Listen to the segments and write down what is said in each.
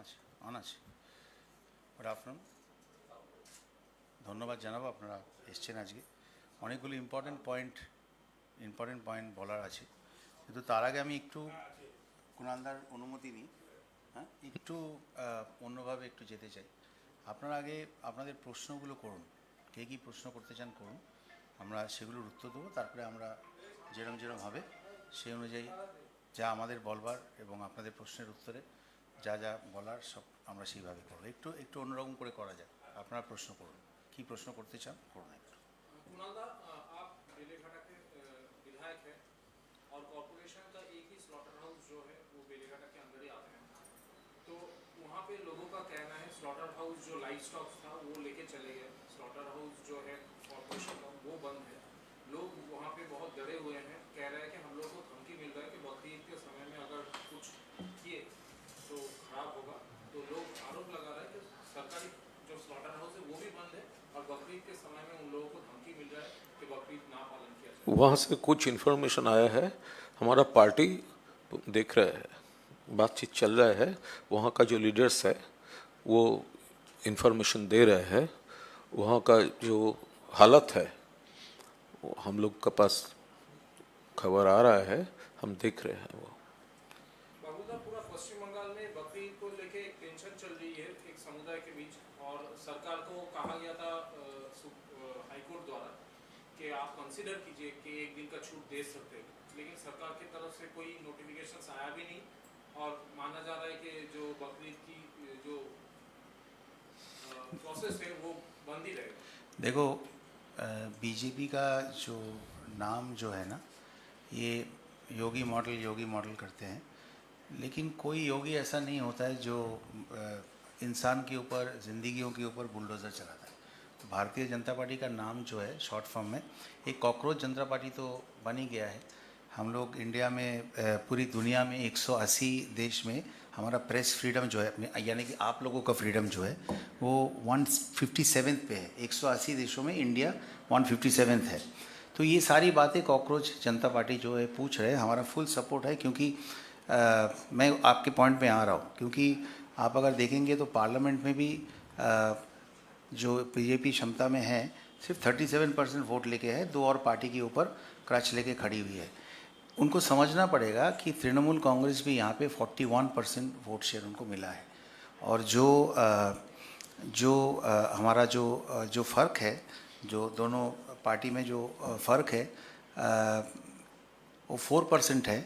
আছে অন আছে। Good afternoon, ধন্যবাদ জানাবো আপনারা এসছেন আজকে। অনেকগুলো ইম্পর্টেন্ট পয়েন্ট বলার আছে, কিন্তু তার আগে আমি একটু কুণালদার অনুমতি নিই। হ্যাঁ, একটু অন্যভাবে একটু যেতে চাই। আপনারা আগে আপনাদের প্রশ্নগুলো করুন, কে কী প্রশ্ন করতে চান করুন, আমরা সেগুলোর উত্তর দেবো। তারপরে আমরা যেরম হবে সেই অনুযায়ী যা আমাদের বলবার এবং আপনাদের প্রশ্নের উত্তরে যা যা বলার সব আমরা সেইভাবে করবো। একটু একটু অন্যরকম করে করা যায়। আপনারা প্রশ্ন করুন, কী প্রশ্ন করতে চান করুন একটু। कुणालदा, आप बेलेघाटा के विधायक हैं और कॉरपोरेशन का एक ही स्लॉटर हाउस जो है वो बेलेघाटा के अंदर ही आता है। तो वहाँ पे लोगों का कहना है स्लॉटर हाउस जो लाइव स्टॉक था वो लेके चले गए, स्लॉटर हाउस जो है कॉरपोरेशन का वो बंद है। लोग वहाँ पे बहुत डरे हुए हैं, कह रहे हैं कि हम लोग को धमकी मिल रहा है कि बकरीद के समय में अगर कुछ किए तो खराब होगा। तो लोग आरोप लगा रहे हैं कि सरकारी जो स्लॉटर हाउस है वो भी बंद है और बकरीद के समय में उन लोगों को धमकी मिल रहा है कि बकरीद ना पालन किया जाए। वहाँ से कुछ इन्फॉर्मेशन आया है, हमारा पार्टी देख रहा है, बातचीत चल रहा है, वहाँ का जो लीडर्स है वो इन्फॉर्मेशन दे रहे हैं। वहाँ का जो हालत है वो हम लोग के पास खबर आ रहा है, हम देख रहे हैं। वो बाबूदा, पूरा पश्चिम बंगाल में बकरीद को लेके एक टेंशन चल रही है एक समुदाय के बीच, और सरकार को कहा गया था हाईकोर्ट द्वारा कि आप कंसीडर कीजिए कि एक दिन का छूट दे सकते हैं, लेकिन सरकार की तरफ से कोई नोटिफिकेशन आया भी नहीं और माना जा रहा है कि जो बकरीद की जो प्रोसेस है वो बंद ही रहेगा। देखो, बीजेपी का जो नाम जो है ना, ये योगी मॉडल करते हैं, लेकिन कोई योगी ऐसा नहीं होता है जो इंसान के ऊपर, ज़िंदगियों के ऊपर बुलडोज़र चलाता है। तो भारतीय जनता पार्टी का नाम जो है शॉर्ट फॉर्म में, एक कॉकरोच जनता पार्टी तो बन ही गया है। हम लोग इंडिया में, पूरी दुनिया में 180 देश में हमारा प्रेस फ्रीडम जो है, यानी कि आप लोगों का फ्रीडम जो है वो 157 पे है। 180 देशों में इंडिया 157 है। तो ये सारी बातें कॉकरोच जनता पार्टी जो है पूछ रहे हैं, हमारा फुल सपोर्ट है। क्योंकि मैं आपके पॉइंट पे आ रहा हूँ, क्योंकि आप अगर देखेंगे तो पार्लियामेंट में भी जो बीजेपी क्षमता में है सिर्फ 37% वोट लेके है, दो और पार्टी के ऊपर क्रच लेके खड़ी हुई है। उनको समझना पड़ेगा कि तृणमूल कांग्रेस भी यहाँ पे 41% वोट शेयर उनको मिला है। और हमारा जो फ़र्क है, जो दोनों पार्टी में जो फ़र्क है वो 4% है।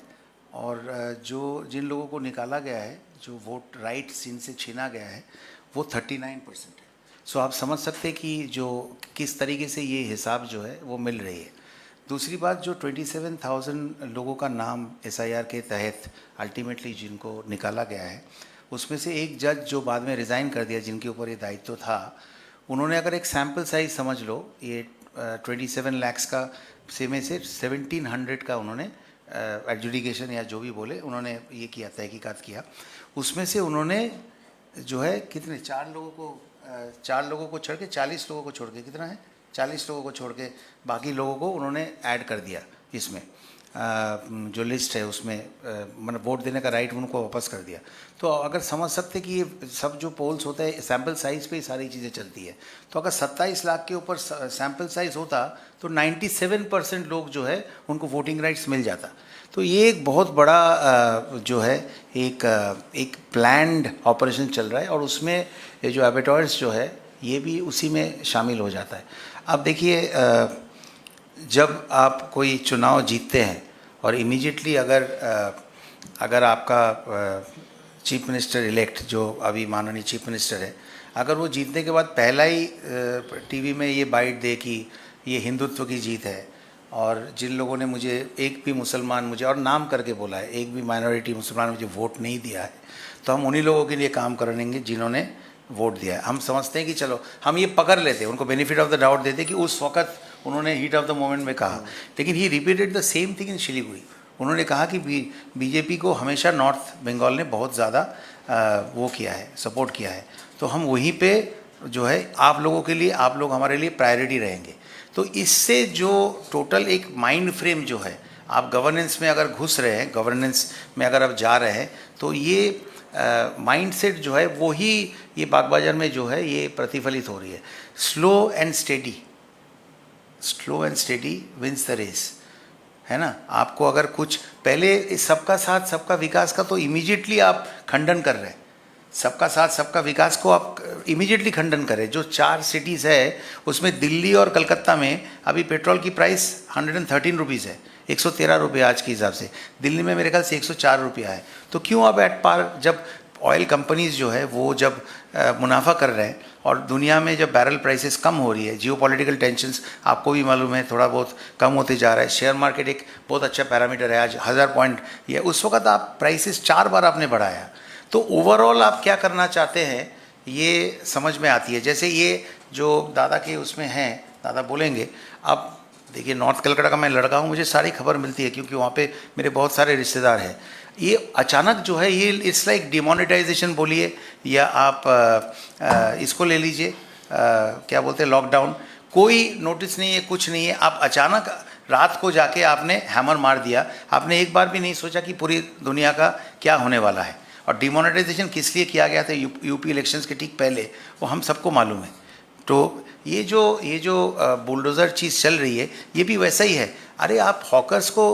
और जिन लोगों को निकाला गया है, जो वोट राइट जिनसे छीना गया है, वो 39% है। सो आप समझ सकते हैं कि जो किस तरीके से ये हिसाब जो है वो मिल रही है। दूसरी बात, जो 27,000 लोगों का नाम SIR के तहत अल्टीमेटली जिनको निकाला गया है, उसमें से एक जज जो बाद में रिज़ाइन कर दिया, जिनके ऊपर ये दायित्व था, उन्होंने अगर एक सैम्पल साइज समझ लो, ये 27 लाख का से में से 1700 का उन्होंने एडजुडिकेशन या जो भी बोले उन्होंने ये किया, तहकीकात किया। उसमें से उन्होंने जो है कितने, 4 लोगों को छोड़ के 40 लोगों को छोड़ के, कितना है, 40 लोगों को छोड़ के बाकी लोगों को उन्होंने ऐड कर दिया इसमें। जो लिस्ट है उसमें मतलब वोट देने का राइट उनको वापस कर दिया। तो अगर समझ सकते कि ये सब जो पोल्स होता है सैम्पल साइज़ पे ही सारी चीज़ें चलती है। तो अगर 27 लाख के ऊपर सैम्पल साइज़ होता तो 97% लोग जो है उनको वोटिंग राइट्स मिल जाता। तो ये एक बहुत बड़ा जो है एक प्लान्ड ऑपरेशन चल रहा है, और उसमें ये जो एबेटॉर्स जो है ये भी उसी में शामिल हो जाता है। अब देखिए, जब आप कोई चुनाव जीतते हैं और इमीडिएटली अगर आपका चीफ मिनिस्टर इलेक्ट, जो अभी माननीय चीफ मिनिस्टर है, अगर वो जीतने के बाद पहला ही टीवी में ये बाइट दे कि ये हिंदुत्व की जीत है, और जिन लोगों ने मुझे, एक भी मुसलमान मुझे, और नाम करके बोला है, एक भी माइनॉरिटी मुसलमान मुझे वोट नहीं दिया है, तो हम उन्हीं लोगों के लिए काम करेंगे जिन्होंने वोट दिया है। हम समझते हैं कि चलो हम ये पकड़ लेते हैं, उनको बेनिफिट ऑफ द डाउट देते कि उस वक्त उन्होंने हीट ऑफ द मोमेंट में कहा, लेकिन ही repeated the same thing in Siliguri. उन्होंने कहा कि बीजेपी को हमेशा नॉर्थ बंगाल ने बहुत ज़्यादा वो किया है, सपोर्ट किया है, तो हम वहीं पे जो है आप लोगों के लिए, आप लोग हमारे लिए प्रायोरिटी रहेंगे। तो इससे जो टोटल एक माइंड फ्रेम जो है, आप गवर्नेंस में अगर घुस रहे हैं, गवर्नेंस में अगर आप जा रहे हैं, तो ये माइंडसेट जो है वो ही ये बागबाजार में जो है ये प्रतिफलित हो रही है। Slow and steady wins the race, है ना। आपको अगर कुछ पहले सबका साथ सबका विकास का तो इमीडिएटली आप खंडन कर रहे हैं, सबका साथ सबका विकास को आप इमीडिएटली खंडन करें। जो 4 सिटीज़ है उसमें दिल्ली और कलकत्ता में अभी पेट्रोल की प्राइस 113 रुपीज़ है, 113 रुपये आज के हिसाब से। दिल्ली में मेरे ख्याल से 104 रुपया है। तो क्यों अब एट पार, जब ऑयल कंपनीज जो है वो जब मुनाफा कर रहे हैं और दुनिया में जब बैरल प्राइसेस कम हो रही है, जियोपॉलिटिकल टेंशन्स आपको भी मालूम है थोड़ा बहुत कम होते जा रहा है। शेयर मार्केट एक बहुत अच्छा पैरामीटर है, आज 1000 पॉइंट ये, उस वक्त आप प्राइसेस 4 बार आपने बढ़ाया। तो ओवरऑल आप क्या करना चाहते हैं ये समझ में आती है। जैसे ये जो दादा के उसमें हैं, दादा बोलेंगे। अब देखिए नॉर्थ कलकत्ता का मैं लड़का हूँ, मुझे सारी खबर मिलती है क्योंकि वहाँ पे मेरे बहुत सारे रिश्तेदार हैं। ये अचानक जो है ये इट्स लाइक डिमोनेटाइजेशन बोलिए या आप इसको ले लीजिए, क्या बोलते हैं, लॉकडाउन। कोई नोटिस नहीं है, कुछ नहीं है, आप अचानक रात को जाके आपने हैमर मार दिया। आपने एक बार भी नहीं सोचा कि पूरी दुनिया का क्या होने वाला है। और डिमोनेटाइजेशन किस लिए किया गया था यूपी इलेक्शंस के ठीक पहले, वो हम सबको मालूम है। तो ये जो बुलडोज़र चीज़ चल रही है ये भी वैसा ही है। अरे आप हॉकर्स को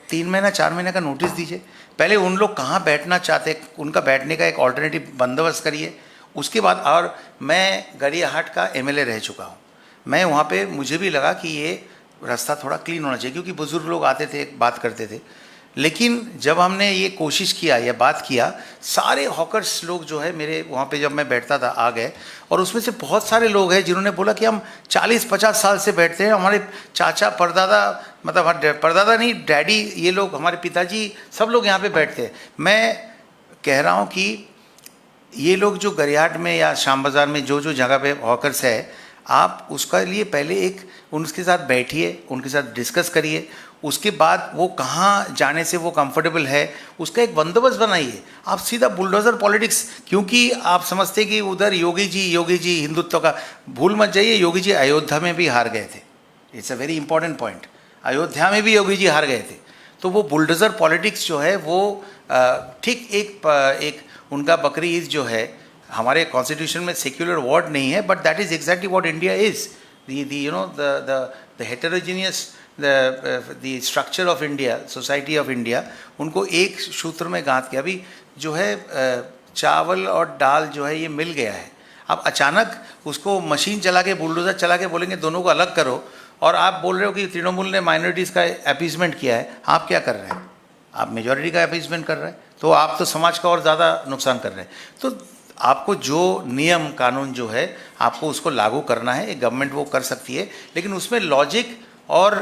3 महीना 4 महीने का नोटिस दीजिए, पहले उन लोग कहाँ बैठना चाहते, उनका बैठने का एक ऑल्टरनेटिव बंदोबस्त करिए। उसके बाद, और मैं गरियाहाट का एमएलए रह चुका हूँ, मैं वहाँ पे मुझे भी लगा कि ये रास्ता थोड़ा क्लीन होना चाहिए क्योंकि बुज़ुर्ग लोग आते थे बात करते थे। लेकिन जब हमने ये कोशिश किया या बात किया, सारे हॉकर्स लोग जो है मेरे वहाँ पे जब मैं बैठता था आ गए। और उसमें से बहुत सारे लोग हैं जिन्होंने बोला कि हम 40-50 साल से बैठते हैं, हमारे चाचा परदादा, मतलब परदादा नहीं, डैडी, ये लोग हमारे पिताजी सब लोग यहाँ पे बैठते हैं। मैं कह रहा हूँ कि ये लोग जो गरियाहाट में या शाम बाज़ार में जो जगह पे हॉकर्स है, आप उसका लिए पहले एक उनके साथ बैठिए, उनके साथ डिस्कस करिए। उसके बाद वो कहाँ जाने से वो कंफर्टेबल है उसका एक बंदोबस्त बनाइए। आप सीधा बुलडोज़र पॉलिटिक्स, क्योंकि आप समझते कि उधर योगी जी हिंदुत्व का, भूल मत जाइए योगी जी अयोध्या में भी हार गए थे। It's a very important point, Ayodhya में भी योगी जी हार गए थे। तो वो बुलडोज़र पॉलिटिक्स जो है वो ठीक एक उनका बकरी ईद जो है, हमारे कॉन्स्टिट्यूशन में सेक्युलर वर्ड नहीं है, but that is exactly what India is. The heterogeneous the structure of India, society of India, उनको एक सूत्र में गांथ के अभी जो है चावल और दाल जो है ये मिल गया है। अब अचानक उसको मशीन चला के, बुलडोज़र चला के बोलेंगे दोनों को अलग करो, और आप बोल रहे हो कि तृणमूल ने माइनॉरिटीज़ का अपीसमेंट किया है। आप क्या कर रहे हैं? आप मेजॉरिटी का अपीसमेंट कर रहे हैं, तो आप तो समाज का और ज़्यादा नुकसान कर रहे हैं। तो आपको जो नियम कानून जो है आपको उसको लागू करना है, एक गवर्नमेंट वो कर सकती है, लेकिन उसमें लॉजिक और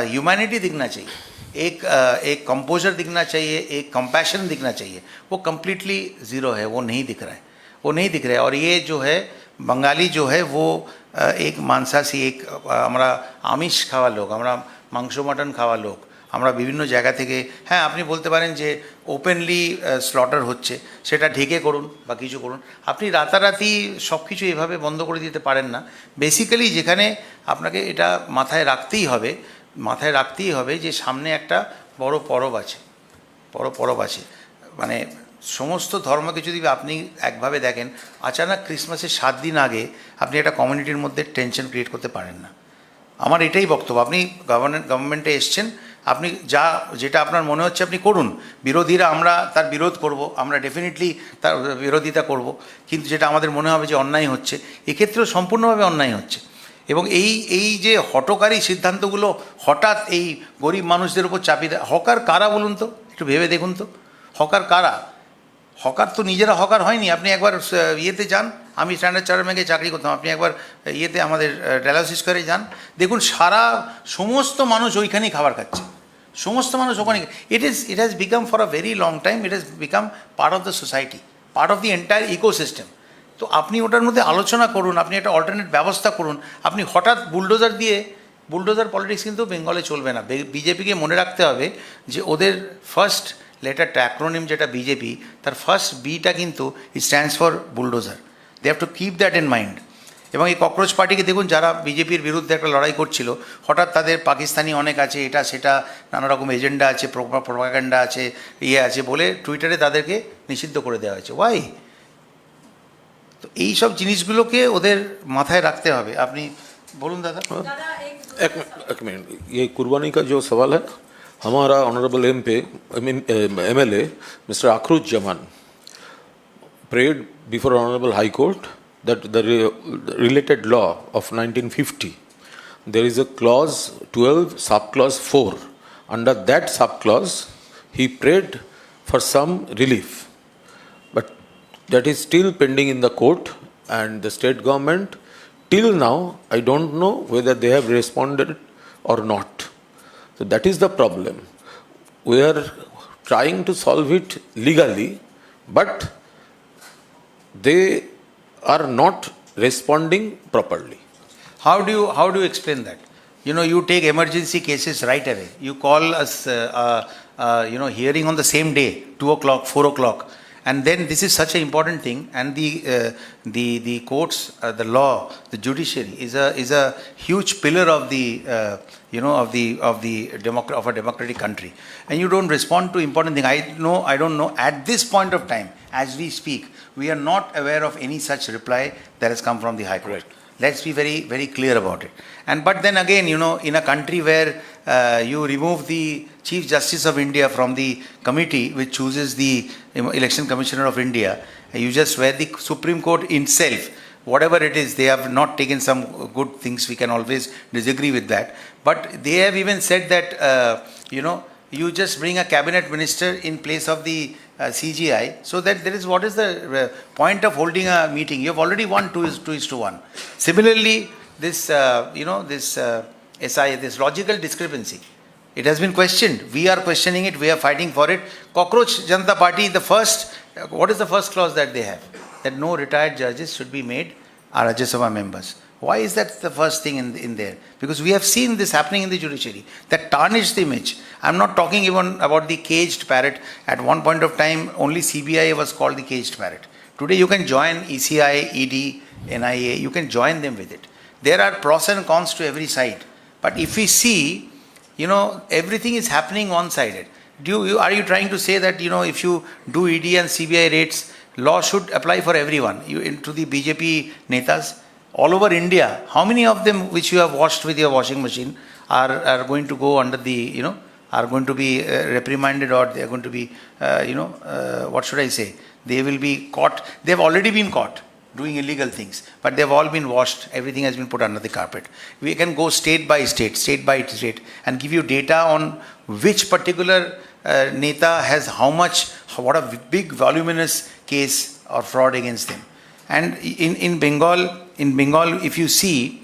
ह्यूमैनिटी दिखना चाहिए, एक कंपोजर दिखना चाहिए, एक कंपैशन दिखना चाहिए। वो कम्प्लीटली ज़ीरो है, वो नहीं दिख रहा है, वो नहीं दिख रहा है। और ये जो है बंगाली जो है वो एक मांसासी, एक আমরা আমিষ খাওয়া লোক, আমরা মাংস মটন খাওয়া লোক, আমরা বিভিন্ন জায়গা থেকে, হ্যাঁ আপনি বলতে পারেন যে ওপেনলি স্লটার হচ্ছে, সেটা ঢেকে করুন বা কিছু করুন। আপনি রাতারাতি সব কিছু এভাবে বন্ধ করে দিতে পারেন না। বেসিক্যালি যেখানে আপনাকে এটা মাথায় রাখতেই হবে যে সামনে একটা বড় পরব আছে। মানে সমস্ত ধর্মকে যদি আপনি একভাবে দেখেন, আচানক ক্রিসমাসের 7 দিন আগে আপনি একটা কমিউনিটির মধ্যে টেনশন ক্রিয়েট করতে পারেন না। আমার এটাই বক্তব্য। আপনি গভর্নমেন্টে এসছেন, আপনি যেটা আপনার মনে হচ্ছে আপনি করুন। বিরোধীরা, আমরা তার বিরোধ করব, আমরা ডেফিনেটলি তার বিরোধিতা করব, কিন্তু যেটা আমাদের মনে হবে যে অন্যায় হচ্ছে, এক্ষেত্রেও সম্পূর্ণভাবে অন্যায় হচ্ছে। এবং এই যে হঠকারী সিদ্ধান্তগুলো হঠাৎ এই গরিব মানুষদের উপর চাপিয়ে দেয়। হকার কারা বলুন তো, একটু ভেবে দেখুন তো, হকার কারা? হকার তো নিজেরা হকার হয়নি। আপনি একবার ইয়েতে যান, আমি স্ট্যান্ডার্ড চার্টার ব্যাংকে চাকরি করতাম, আপনি একবার ইয়েতে আমাদের ডায়ালিসিস করে যান, দেখুন সমস্ত মানুষ ওইখানেই খাবার খাচ্ছে, সমস্ত মানুষ ওখানে। It has become for a very long time, it has become part of the society, part of the entire ecosystem. তো আপনি ওটার মধ্যে আলোচনা করুন, আপনি একটা অল্টারনেট ব্যবস্থা করুন। আপনি হঠাৎ বুলডোজার পলিটিক্স কিন্তু বেঙ্গলে চলবে না। বিজেপিকে মনে রাখতে হবে যে ওদের ফার্স্ট লেটারটা, অ্যাক্রোনিম যেটা বিজেপি, তার ফার্স্ট বিটা কিন্তু it stands for bulldozer. They have to keep that in mind. এবং এই ককরোচ পার্টিকে দেখুন, যারা বিজেপির বিরুদ্ধে একটা লড়াই করছিল, হঠাৎ তাদের পাকিস্তানি অনেক আছে, এটা সেটা নানা রকম এজেন্ডা আছে, প্রোপাগান্ডা আছে, ইয়ে আছে বলে টুইটারে তাদেরকে নিষিদ্ধ করে দেওয়া হয়েছে। ওয়াই? তো এই সব জিনিসগুলোকে ওদের মাথায় রাখতে হবে। আপনি বলুন দাদা। एक मिनट, ये कुर्बानी का जो सवाल है, हमारा honourable MLA mister Akhruz Zaman prayed before Honorable High Court that the related law of 1950, there is a clause 12 subclause 4. Under that subclause, he prayed for some relief, but that is still pending in the court, and the state government till now I don't know whether they have responded or not. So that is the problem. We are trying to solve it legally, but they are not responding properly. How do you explain that? You know, you take emergency cases right away. You call us, hearing on the same day, 2 o'clock, 4 o'clock, and then this is such an important thing. And the courts, the law, the judiciary is a huge pillar of the of a democratic country. And you don't respond to important thing. I don't know. At this point of time, as we speak, we are not aware of any such reply that has come from the High Court. Right. Let's be very, very clear about it. But then again, in a country where you remove the Chief Justice of India from the committee which chooses the Election Commissioner of India, you just where the Supreme Court itself, whatever it is, they have not taken some good things. We can always disagree with that. But they have even said that, you just bring a cabinet minister in place of the CGI, so that there is, what is the point of holding a meeting? You have already won 2:1. Similarly, this this logical discrepancy, it has been questioned. We are questioning it. We are fighting for it. Cockroach Janata Party, what is the first clause that they have? That no retired judges should be made our Rajya Sabha members. Why is that the first thing in there? Because we have seen this happening in the judiciary. That tarnished the image. I'm not talking even about the caged parrot. At one point of time, only CBI was called the caged parrot. Today you can join ECI, ED, NIA, you can join them with it. There are pros and cons to every side. But if we see, everything is happening one-sided. Are you trying to say that, if you do ED and CBI rates, law should apply for everyone? To the BJP netas all over India, how many of them which you have washed with your washing machine are going to go under the, are going to be reprimanded, or they are going to be, what should I say? They will be caught. They have already been caught doing illegal things, but they have all been washed. Everything has been put under the carpet. We can go state by state, and give you data on which particular neta has what a big voluminous case or fraud against them. And in Bengal, if you see,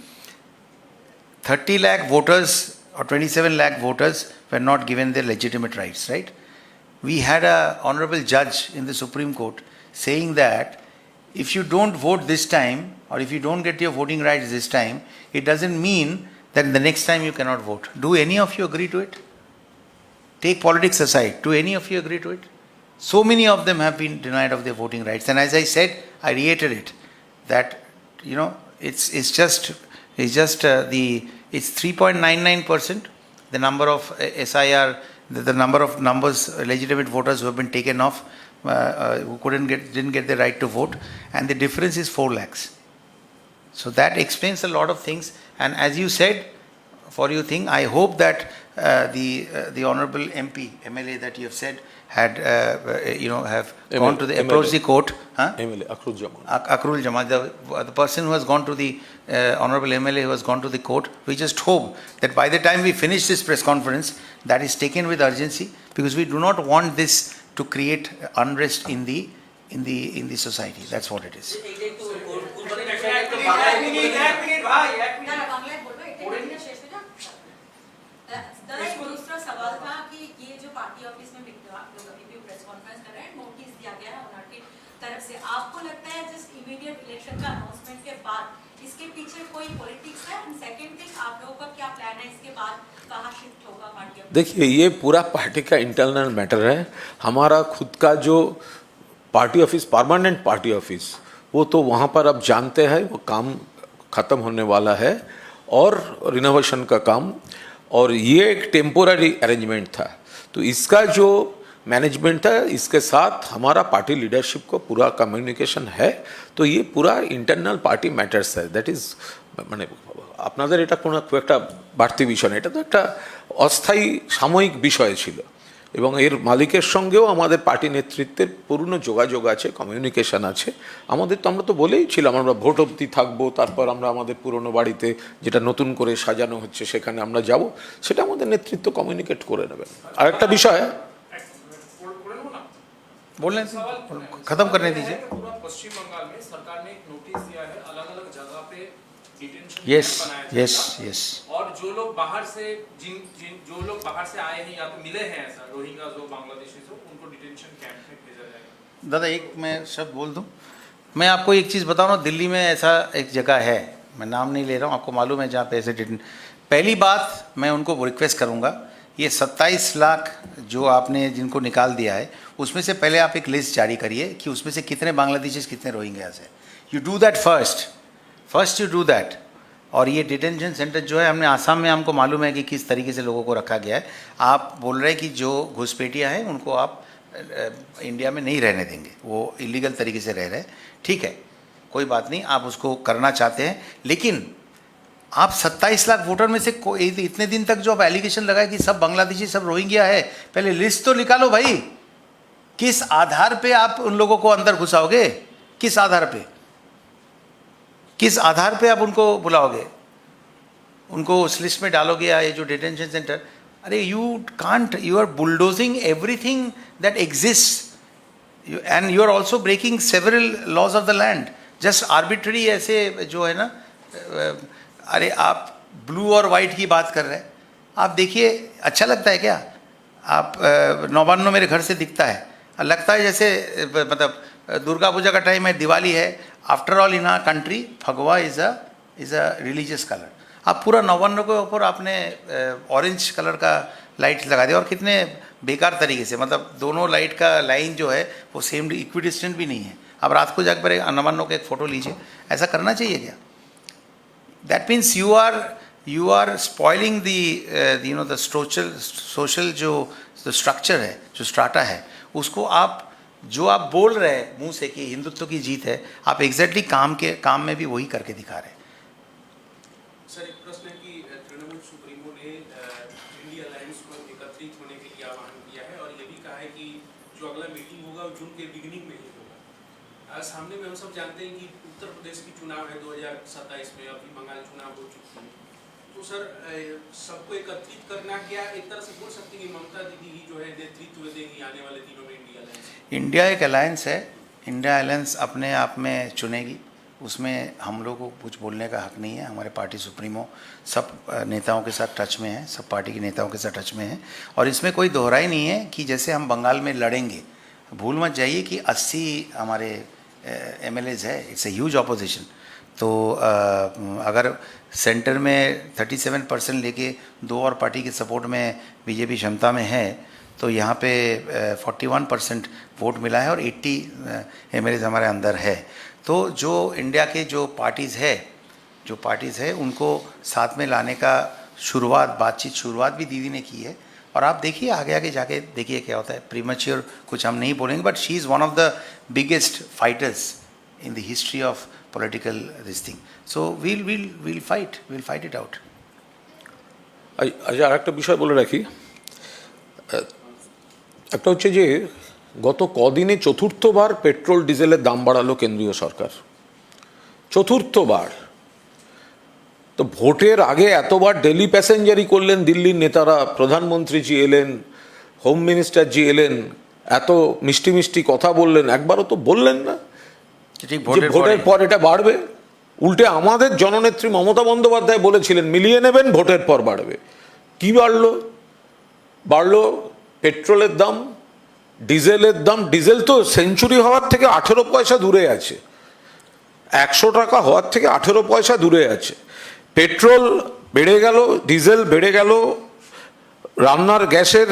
30 lakh voters or 27 lakh voters were not given their legitimate rights, right? We had a honorable judge in the Supreme Court saying that if you don't vote this time, or if you don't get your voting rights this time, it doesn't mean that the next time you cannot vote. Do any of you agree to it? Take politics aside. Do any of you agree to it? So many of them have been denied of their voting rights. And as I said, I reiterate that, it's just 3.99%, the number of SIR, the number of legitimate voters who have been taken off, who didn't get the right to vote, and the difference is 4 lakhs. So that explains a lot of things. And as you said, for your thing, I hope that the honorable MLA that you have said have gone to approach the court. MLA Akhruj Jaman. Akhruj Jaman, the person who has gone to the honorable MLA who has gone to the court. We just hope that by the time we finish this press conference, that is taken with urgency, because we do not want this to create unrest in the society. That's what it is. दूसरा सवाल था कि ये जो party office में press conference कर रहे हैं, नोटिस दिया गया है ओनर की तरफ से, आपको लगता है जिस इमीडिएट इलेक्शन का अनाउंसमेंट के बाद इसके पीछे कोई पॉलिटिक्स है? एंड सेकंड थिंग, आप लोगों का क्या प्लान है इसके बाद, कहाँ शिफ्ट होगा पार्टी ऑफिस? देखिए, ये पूरा पार्टी का इंटरनल मैटर है. हमारा खुद का जो party office, permanent party office, वो तो वहाँ पर अब जानते हैं, वो काम ख़त्म होने वाला है और रिनोवेशन का काम, और ये एक टेम्पोररी अरेंजमेंट था। तो इसका जो मैनेजमेंट है, इसके साथ हमारा पार्टी लीडरशिप को पूरा कम्युनिकेशन है। तो ये पूरा इंटरनल पार्टी ম্যাটার্স है, दैट इज মানে আপনাদের এটা কোনো খুব একটা বাড়তি বিষয় না, এটা তো একটা অস্থায়ী সাময়িক বিষয় ছিল, এবং এর মালিকের সঙ্গেও আমাদের পার্টি নেতৃত্বের পূর্ণ যোগাযোগ আছে, কমিউনিকেশন আছে। আমাদের তো আমরা তো বলেই ছিলাম আমরা ভোট অবধি থাকবো, তারপর আমরা আমাদের পুরনো বাড়িতে যেটা নতুন করে সাজানো হচ্ছে সেখানে আমরা যাব, সেটা আমাদের নেতৃত্ব কমিউনিকেট করে নেবেন। আরেকটা বিষয় बोलने खत्म करने दीजिए। पूरा पश्चिम बंगाल में सरकार ने एक नोटिस दिया है, अलग अलग जगह पे डिटेंशन यस कैंप बनाए थे। यस यस और जो लोग बाहर से जो लोग बाहर से आए हैं या तो मिले हैं ऐसा रोहिंग्या जो बांग्लादेशी जो, उनको डिटेंशन कैंप में भेजा जाएगा। दादा एक मैं शब्द बोल दूं, मैं आपको एक चीज़ बताऊं ना, दिल्ली में ऐसा एक जगह है, मैं नाम नहीं ले रहा हूं, आपको मालूम है, जहाँ पे ऐसे पहली बात मैं उनको रिक्वेस्ट करूंगा, ये 27 लाख जो आपने जिनको निकाल दिया है उसमें से पहले आप एक लिस्ट जारी करिए कि उसमें से कितने बांग्लादेशी कितने रोहिंग्यास है। You do that first you do that. और ये डिटेंशन सेंटर जो है, हमने आसाम में, हमको मालूम है कि किस तरीके से लोगों को रखा गया है। आप बोल रहे हैं कि जो घुसपैठिया हैं उनको आप इंडिया में नहीं रहने देंगे, वो इलीगल तरीके से रह रहे हैं, ठीक है, कोई बात नहीं, आप उसको करना चाहते हैं, लेकिन आप 27 लाख वोटर में से इतने दिन तक जो आप एलिगेशन लगाए कि सब बांग्लादेशी सब रोहिंग्या है, पहले लिस्ट तो निकालो भाई। किस आधार पे आप उन लोगों को अंदर घुसाओगे? किस आधार पे, किस आधार पे आप उनको बुलाओगे, उनको उस लिस्ट में डालोगे? या ये जो डिटेंशन सेंटर, अरे you can't, you are bulldozing everything that exist and you are also breaking several laws of the land, just arbitrary ऐसे जो है ना। अरे आप ब्लू और वाइट की बात कर रहे हैं, आप देखिए, अच्छा लगता है क्या? आप नौबान्नो मेरे घर से दिखता है, लगता है जैसे मतलब दुर्गा पूजा का टाइम है, दिवाली है। After all in our country Phagwa is a religious colour. आप पूरा नौबान्नो के ऊपर आपने ऑरेंज कलर का लाइट्स लगा दिया, और कितने बेकार तरीके से, मतलब दोनों लाइट का लाइन जो है वो सेम इक्विडिस्टेंट भी नहीं है। आप रात को जाकर नौबान्नो का एक फ़ोटो लीजिए, ऐसा करना चाहिए क्या? That means you are spoiling the the social जो structure है, जो strata है, उसको आप जो आप बोल रहे हैं मुंह से कि हिंदुत्व की जीत है, आप एग्जैक्टली काम में भी वही करके दिखा रहे हैं। सर एक प्रश्न है कि तृणमूल सुप्रीमो ने इंडिया अलायंस को एकत्रित होने के लिए आह्वान किया है, और ये भी कहा है कि जो अगला मीटिंग होगा वो जून के बिगिनिंग में ही होगा। सामने में हम सब जानते हैं कि उत्तर प्रदेश की चुनाव है 2027 में, अभी बंगाल चुनाव हो चुकी है, तो सर सबको एकत्रित करना, क्या एक तरह से बोल सकते हैं कि ममता दीदी ही जो है नेतृत्व देंगी आने वाले दिनों में इंडिया अलायंस? इंडिया एक अलायंस है, इंडिया अलायंस अपने आप में चुनेगी, उसमें हम लोगों को कुछ बोलने का हक नहीं है। हमारे पार्टी सुप्रीमो सब नेताओं के साथ टच में है, सब पार्टी के नेताओं के साथ टच में है, और इसमें कोई दोहराई नहीं है कि जैसे हम बंगाल में लड़ेंगे। भूल मत जाइए कि 80 हमारे MLAs है, इट्स ए ह्यूज ऑपोजिशन। तो अगर सेंटर में 37% लेके दो और पार्टी के सपोर्ट में बीजेपी क्षमता में है, तो यहाँ पे 41% वोट मिला है और 80 MLAs हमारे अंदर है। तो जो इंडिया के जो पार्टीज़ है उनको साथ में लाने का शुरुआत भी दीदी ने की है, और आप देखिए आगे जाके देखिए क्या होता है। प्रीमैच्योर कुछ हम नहीं बोलेंगे, but she is one of the biggest fighters in the history of political this thing. So we'll fight it out. আচ্ছা, আর একটা বিষয় বলে রাখি, একটা হচ্ছে যে গত কদিনে চতুর্থবার পেট্রোল ডিজেলের দাম বাড়ালো কেন্দ্রীয় সরকার, চতুর্থবার। তো ভোটের আগে এতবার ডেলি প্যাসেঞ্জারি করলেন দিল্লির নেতারা, প্রধানমন্ত্রীজি এলেন, হোম মিনিস্টারজি এলেন, এত মিষ্টি মিষ্টি কথা বললেন, একবারও তো বললেন না যে ভোটের পর এটা বাড়বে। উল্টে আমাদের জননেত্রী মমতা বন্দ্যোপাধ্যায় বলেছিলেন মিলিয়ে নেবেন, ভোটের পর বাড়বে। কি বাড়লো পেট্রোলের দাম, ডিজেলের দাম। ডিজেল তো সেঞ্চুরি হওয়ার থেকে 18 পয়সা দূরে আছে, 100 টাকা হওয়ার থেকে 18 পয়সা দূরে আছে। পেট্রোল বেড়ে গেল, ডিজেল বেড়ে গেল, রান্নার গ্যাসের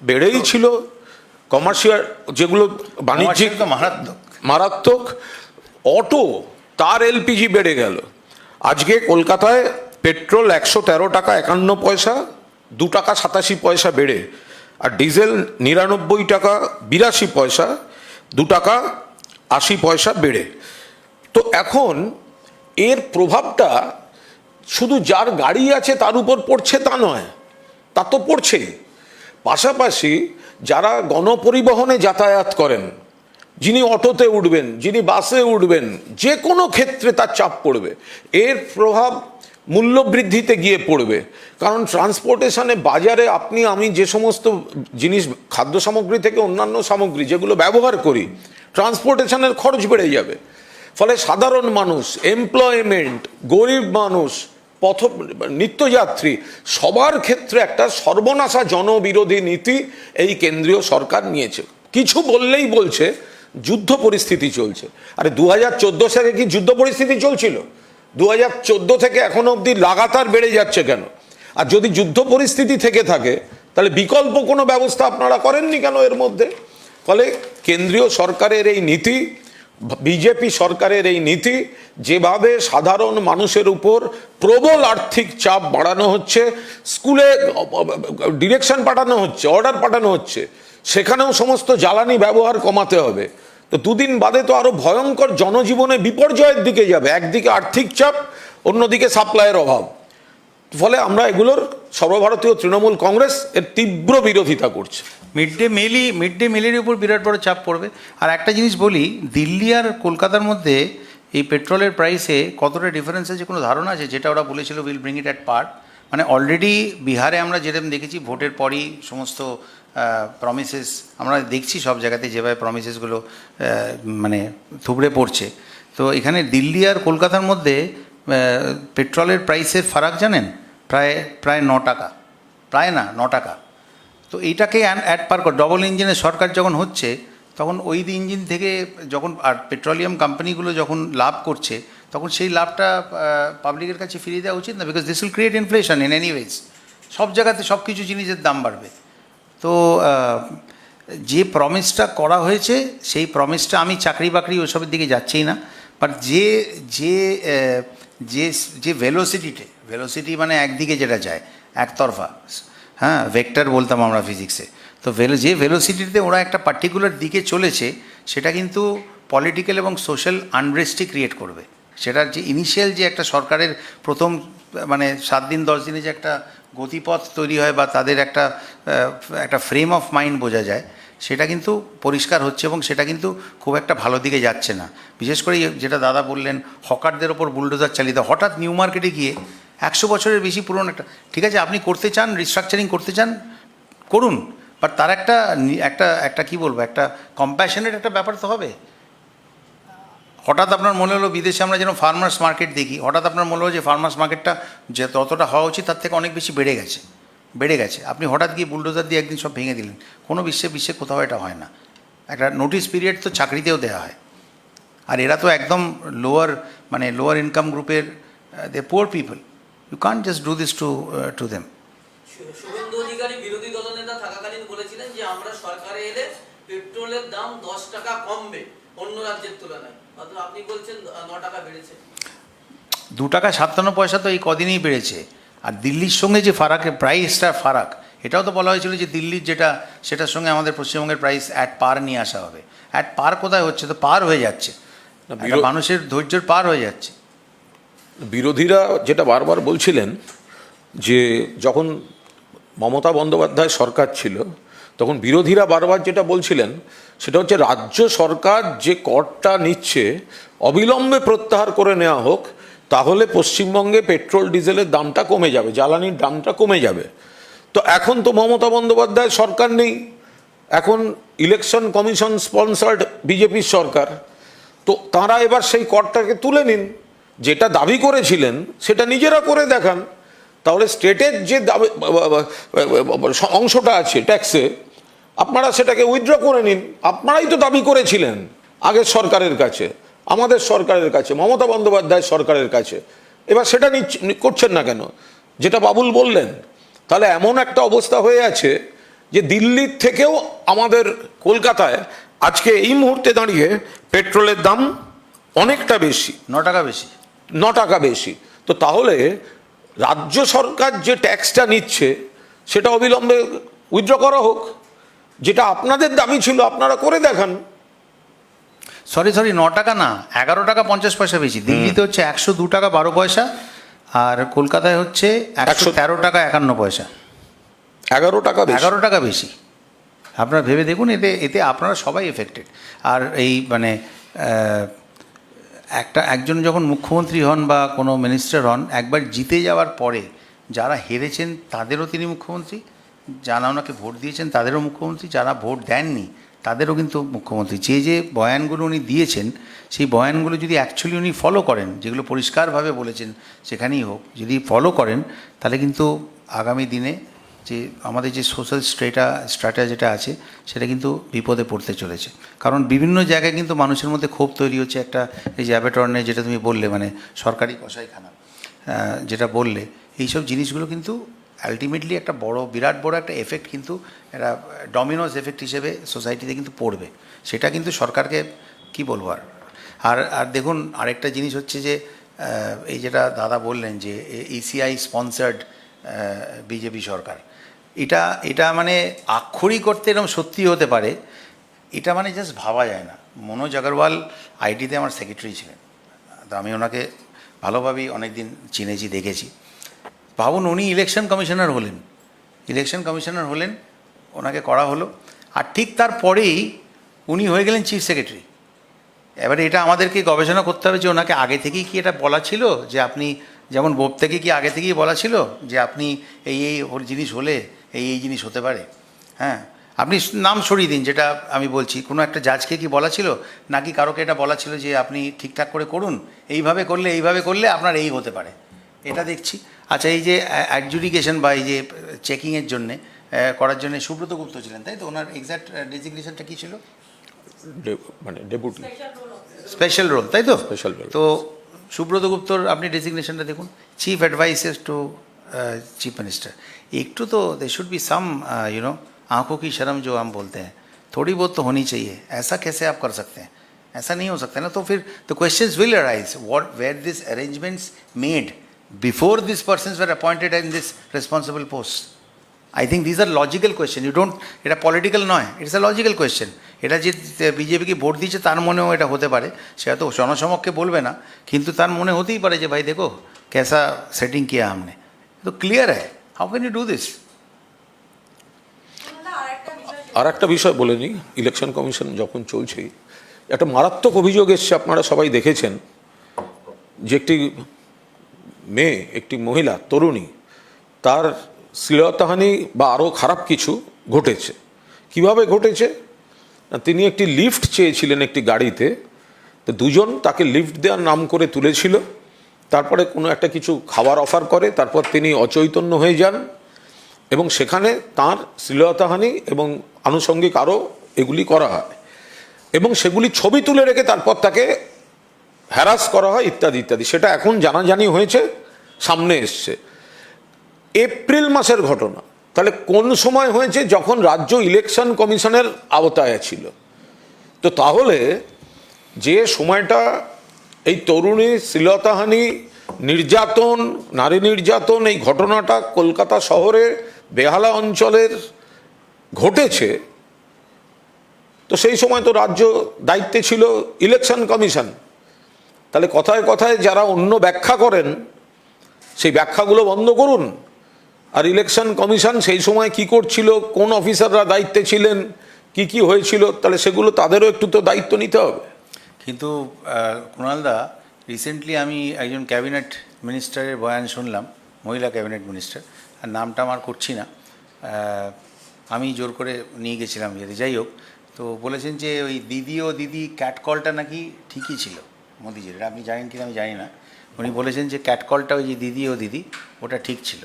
বেড়েই ছিল, কমার্শিয়াল যেগুলো বাণিজ্যিক মারাত্মক, অটো তার LPG বেড়ে গেল। আজকে কলকাতায় পেট্রোল 113 টাকা 51 পয়সা, 2 টাকা 87 পয়সা বেড়ে, আর ডিজেল 99 টাকা 82 পয়সা, 2 টাকা 80 পয়সা বেড়ে। তো এখন এর প্রভাবটা শুধু যার গাড়ি আছে তার উপর পড়ছে তা নয়, তা তো পড়ছেই। পাশাপাশি যারা গণপরিবহনে যাতায়াত করেন, যিনি অটোতে উঠবেন, যিনি বাসে উঠবেন, যে কোনো ক্ষেত্রে তার চাপ পড়বে। এর প্রভাব মূল্যবৃদ্ধিতে গিয়ে পড়বে, কারণ ট্রান্সপোর্টেশনে বাজারে আপনি আমি যে সমস্ত জিনিস, খাদ্য সামগ্রী থেকে অন্যান্য সামগ্রী যেগুলো ব্যবহার করি, ট্রান্সপোর্টেশনের খরচ বেড়ে যাবে। ফলে সাধারণ মানুষ, এমপ্লয়মেন্ট, গরিব মানুষ, নিত্যযাত্রী সবার ক্ষেত্রে একটা সর্বনাশা জনবিরোধী নীতি এই কেন্দ্রীয় সরকার নিয়েছে। কিছু বললেই বলছে যুদ্ধ পরিস্থিতি চলছে। আরে 2014 সালে কি যুদ্ধ পরিস্থিতি চলছিল? 2014 থেকে এখনো অবধি লাগাতার বেড়ে যাচ্ছে কেন? আর যদি যুদ্ধ পরিস্থিতি থেকে থাকে তাহলে বিকল্প কোনো ব্যবস্থা আপনারা করেননি কেন এর মধ্যে? ফলে কেন্দ্রীয় সরকারের এই নীতি, বিজেপি সরকারের এই নীতি, যেভাবে সাধারণ মানুষের উপর প্রবল আর্থিক চাপ বাড়ানো হচ্ছে, স্কুলে ডিরেকশন পাঠানো হচ্ছে, অর্ডার পাঠানো হচ্ছে, সেখানেও সমস্ত জ্বালানি ব্যবহার কমাতে হবে। তো দুদিন বাদে তো আরো ভয়ঙ্কর জনজীবনে বিপর্যয়ের দিকে যাবে। একদিকে আর্থিক চাপ, অন্যদিকে সাপ্লাইয়ের অভাব। ফলে আমরা এগুলোর সর্বভারতীয় তৃণমূল কংগ্রেস এর তীব্র বিরোধিতা করছে। মিড ডে মিলের উপর বিরাট বড় চাপ পড়বে। আর একটা জিনিস বলি, দিল্লি আর কলকাতার মধ্যে এই পেট্রোলের প্রাইসে কতটা ডিফারেন্স আছে কোনো ধারণা আছে? যেটা ওরা বলেছিল উইল ব্রিং ইট অ্যাট পার। মানে অলরেডি বিহারে আমরা যেরকম দেখেছি, ভোটের পরই সমস্ত প্রমিসেস আমরা দেখছি সব জায়গাতে যেভাবে প্রমিসেসগুলো মানে থুবড়ে পড়ছে। তো এখানে দিল্লি আর কলকাতার মধ্যে পেট্রোলের প্রাইসের ফারাক জানেন? প্রায় 9 টাকা, প্রায় না 9 টাকা। তো এইটাকে অ্যাড পার কর, ডবল ইঞ্জিনের সরকার যখন হচ্ছে তখন ওই ইঞ্জিন থেকে যখন, আর পেট্রোলিয়াম কোম্পানিগুলো যখন লাভ করছে, তখন সেই লাভটা পাবলিকের কাছে ফিরিয়ে দেওয়া উচিত না? Because this will create inflation in anyways. সব জায়গাতে সব কিছু জিনিসের দাম বাড়বে। তো যে প্রমিসটা করা হয়েছে সেই প্রমিসটা, আমি চাকরি বাকরি ওসবের দিকে যাচ্ছেই না, বাট যে ভেলোসিটি মানে একদিকে যেটা যায়, একতরফা, হ্যাঁ, ভেক্টর বলতাম আমরা ফিজিক্সে। তো যে ভেলোসিটিতে ওরা একটা পার্টিকুলার দিকে চলেছে, সেটা কিন্তু পলিটিক্যাল এবং সোশ্যাল আনরেস্টই ক্রিয়েট করবে। সেটার যে ইনিশিয়াল যে একটা সরকারের প্রথম মানে 7 দিন 10 দিনে যে একটা গতিপথ তৈরি হয় বা তাদের একটা ফ্রেম অফ মাইন্ড বোঝা যায়, সেটা কিন্তু পরিষ্কার হচ্ছে এবং সেটা কিন্তু খুব একটা ভালো দিকে যাচ্ছে না। বিশেষ করে যেটা দাদা বললেন, হকারদের ওপর বুলডোজার চালিত, হঠাৎ নিউ মার্কেটে গিয়ে 100 বছরের বেশি পুরনো একটা, ঠিক আছে আপনি করতে চান, রিস্ট্রাকচারিং করতে চান, করুন, বাট তার একটা কি বলবো, একটা কম্প্যাশনেট একটা ব্যাপার তো হবে। হঠাৎ আপনার মনে হলো, বিদেশে আমরা যেন ফার্মার্স মার্কেট দেখি, হঠাৎ আপনার মনে হলো যে ফার্মার্স মার্কেটটা যে ততটা হওয়া উচিত তার থেকে অনেক বেশি বেড়ে গেছে, আপনি হঠাৎ গিয়ে বুলডোজার দিয়ে একদিন সব ভেঙে দিলেন। কোনো বিশ্বে কোথাও এটা হয় না। একটা নোটিস পিরিয়ড তো চাকরিতেও দেওয়া হয়। আর এরা তো একদম লোয়ার ইনকাম গ্রুপের, they poor people, you can't just do this to them. Suvendu Adhikari বিরোধী দলনেতা থাকাকালীন বলেছিলেন যে আমরা সরকারে এলে পেট্রোলের দাম 10 টাকা কমবে অন্য রাজ্যের তুলনায়, অথচ আপনি বলছেন 9 টাকা বেড়েছে। 2 টাকা 57 পয়সা তো এই কদিনেই বেড়েছে। আর দিল্লির সঙ্গে যে প্রাইসটা ফারাক, এটাও তো বলা হয়েছিল যে দিল্লির যেটা, সেটার সঙ্গে আমাদের পশ্চিমবঙ্গের প্রাইস অ্যাট পার নিয়ে আসা হবে। অ্যাট পার কোথায় হচ্ছে? তো পার হয়ে যাচ্ছে, মানুষের ধৈর্যের পার হয়ে যাচ্ছে। বিরোধীরা যেটা বারবার বলছিলেন যে যখন মমতা বন্দ্যোপাধ্যায় সরকার ছিল, তখন বিরোধীরা বারবার যেটা বলছিলেন সেটা হচ্ছে রাজ্য সরকার যে করটা নিচ্ছে অবিলম্বে প্রত্যাহার করে নেওয়া হোক, তাহলে পশ্চিমবঙ্গে পেট্রোল ডিজেলের দামটা কমে যাবে, জ্বালানির দামটা কমে যাবে। তো এখন তো মমতা বন্দ্যোপাধ্যায় সরকার নেই, এখন ইলেকশন কমিশন স্পন্সার্ড বিজেপির সরকার। তো তাঁরা এবার সেই করটাকে তুলে নিন, যেটা দাবি করেছিলেন সেটা নিজেরা করে দেখান। তাহলে স্টেটের যে অংশটা আছে ট্যাক্সে, আপনারা সেটাকে উইথড্র করে নিন। আপনারাই তো দাবি করেছিলেন আগের সরকারের কাছে, আমাদের সরকারের কাছে, মমতা বন্দ্যোপাধ্যায় সরকারের কাছে। এবার সেটা করছেন না কেন, যেটা বাবুল বললেন? তাহলে এমন একটা অবস্থা হয়ে আছে যে দিল্লির থেকেও আমাদের কলকাতায় আজকে এই মুহূর্তে দাঁড়িয়ে পেট্রোলের দাম অনেকটা বেশি, 9 টাকা বেশি। 9 টাকা বেশি। তো তাহলে রাজ্য সরকার যে ট্যাক্সটা নিচ্ছে সেটা অবিলম্বে উইথড্র করা হোক, যেটা আপনাদের দাবি ছিল আপনারা করে দেখান। সরি 9 টাকা না, 11 টাকা 50 পয়সা বেশি। দিল্লিতে হচ্ছে 102 টাকা 12 পয়সা, আর কলকাতায় হচ্ছে 113 টাকা 51 পয়সা। 11 টাকা বেশি। 11 টাকা বেশি। আপনারা ভেবে দেখুন, এতে এতে আপনারা সবাই এফেক্টেড। আর এই মানে একজন যখন মুখ্যমন্ত্রী হন বা কোনো মিনিস্টার হন, একবার জিতে যাওয়ার পরে যারা হেরেছেন তাদেরও তিনি মুখ্যমন্ত্রী, যারা ওনাকে ভোট দিয়েছেন তাদেরও মুখ্যমন্ত্রী, যারা ভোট দেননি তাদেরও কিন্তু মুখ্যমন্ত্রী। যে বয়ানগুলো উনি দিয়েছেন সেই বয়ানগুলো যদি অ্যাকচুয়ালি উনি ফলো করেন, যেগুলো পরিষ্কারভাবে বলেছেন সেখানেই হোক, যদি ফলো করেন তাহলে কিন্তু আগামী দিনে যে আমাদের যে সোশ্যাল স্ট্র্যাটা যেটা আছে সেটা কিন্তু বিপদে পড়তে চলেছে। কারণ বিভিন্ন জায়গায় কিন্তু মানুষের মধ্যে ক্ষোভ তৈরি হচ্ছে। একটা এই যে অ্যাবেটর্নে যেটা তুমি বললে, মানে সরকারি কসাইখানা যেটা বললে, এইসব জিনিসগুলো কিন্তু আলটিমেটলি একটা বিরাট বড় একটা এফেক্ট, কিন্তু একটা ডমিনোস এফেক্ট হিসেবে সোসাইটিতে কিন্তু পড়বে। সেটা কিন্তু সরকারকে কি বলবো। আর দেখুন, আরেকটা জিনিস হচ্ছে যে এই যেটা দাদা বললেন যে ইসিআই স্পন্সার্ড বিজেপি সরকার, এটা মানে আক্ষরিক অর্থে এরকম সত্যি হতে পারে, এটা মানে জাস্ট ভাবা যায় না। মনোজ আগরওয়াল আইটিতে আমার সেক্রেটারি ছিলেন, তো আমি ওনাকে ভালোভাবেই অনেকদিন চিনেছি, দেখেছি। ভাবুন, উনি ইলেকশন কমিশনার হলেন, ওনাকে করা হলো, আর ঠিক তারপরেই উনি হয়ে গেলেন চিফ সেক্রেটারি। এবারে এটা আমাদেরকে গবেষণা করতে হবে যে ওনাকে আগে থেকেই কি এটা বলা ছিল, যে আপনি যেমন বোপ থেকে কি আগে থেকেই বলা ছিল যে আপনি এই জিনিস হলে এই জিনিস হতে পারে। হ্যাঁ, আপনি নাম সরিয়ে দিন, যেটা আমি বলছি, কোনো একটা জাজকে কি বলা ছিল, নাকি কারোকে এটা বলা ছিল যে আপনি ঠিকঠাক করে করুন, এইভাবে করলে আপনার এই হতে পারে, এটা দেখছি। আচ্ছা, এই যে অ্যাডজুডিকেশন বা এই যে চেকিংয়ের জন্যে করার জন্য সুব্রত গুপ্ত ছিলেন, তাই তো? ওনার এক্স্যাক্ট ডেজিগনেশনটা কী ছিল? মানে ডেপুটি স্পেশাল রোল, তাই তো? Special roll. তো সুব্রত গুপ্তর আপনি ডেজিগনেশনটা দেখুন, chief adviser two chief minister. एक तो दे शुड बी सम आंखों की शर्म जो हम बोलते हैं, थोड़ी बहुत तो होनी चाहिए। ऐसा कैसे आप कर सकते हैं? ऐसा नहीं हो सकता ना। तो फिर the questions will arise, what were this arrangements made before this persons were appointed in this responsible post. I think this are logical question. You don't, এটা পলিটিক্যাল নয়, ইটস এ লজিক্যাল কোয়েশ্চেন। এটা যে বিজেপিকে vote দিচ্ছে তার মনেও এটা হতে পারে, সেটা তো জনসমক্ষে বলবে না, কিন্তু তার মনে হতেই পারে যে ভাই দেখো कैसा सेटिंग किया हमने, तो क्लियर है। How can you do this? আর একটা বিষয় বলে নিই, ইলেকশন কমিশন যখন চলছে, একটা মারাত্মক অভিযোগ এসছে, আপনারা সবাই দেখেছেন, যে একটি মহিলা তরুণী, তার শ্লীলতাহানি বা আরও খারাপ কিছু ঘটেছে। কিভাবে ঘটেছে? তিনি একটি লিফট চেয়েছিলেন একটি গাড়িতে, তো দুজন তাকে লিফট দেওয়ার নাম করে তুলেছিল, তারপরে কোনো একটা কিছু খাবার অফার করে, তারপর তিনি অচৈতন্য হয়ে যান এবং সেখানে তার শ্লীলতাহানি এবং আনুষঙ্গিক আরও এগুলি করা হয় এবং সেগুলি ছবি তুলে রেখে তারপর তাকে হ্যারাস করা হয় ইত্যাদি ইত্যাদি। সেটা এখন জানাজানি হয়েছে, সামনে এসছে। এপ্রিল মাসের ঘটনা। তাহলে কোন সময় হয়েছে? যখন রাজ্য ইলেকশন কমিশনের আওতায় ছিল। তো তাহলে যে সময়টা এই তরুণী শ্লীলতাহানি, নির্যাতন, নারী নির্যাতন, এই ঘটনাটা কলকাতা শহরে বেহালা অঞ্চলের ঘটেছে, তো সেই সময় তো রাজ্য দায়িত্বে ছিল ইলেকশন কমিশন। তাহলে কথায় কথায় যারা অন্য ব্যাখ্যা করেন, সেই ব্যাখ্যাগুলো বন্ধ করুন। আর ইলেকশন কমিশন সেই সময় কি করছিল, কোন অফিসাররা দায়িত্বে ছিলেন, কি হয়েছিল, তাহলে সেগুলো তাদেরও একটু তো দায়িত্ব নিতে হবে। কিন্তু কুণালদা, রিসেন্টলি আমি একজন ক্যাবিনেট মিনিস্টারের বয়ান শুনলাম, মহিলা ক্যাবিনেট মিনিস্টার, আর নামটা আমার করছি না, আমি জোর করে নিয়ে গেছিলাম যদি, যাই হোক। তো বলেছেন যে ওই দিদি ক্যাটকলটা নাকি ঠিকই ছিল মোদিজির। এটা আপনি জানেন কিনা আমি জানি না। উনি বলেছেন যে ক্যাটকলটা ওই যে দিদি ওটা ঠিক ছিল।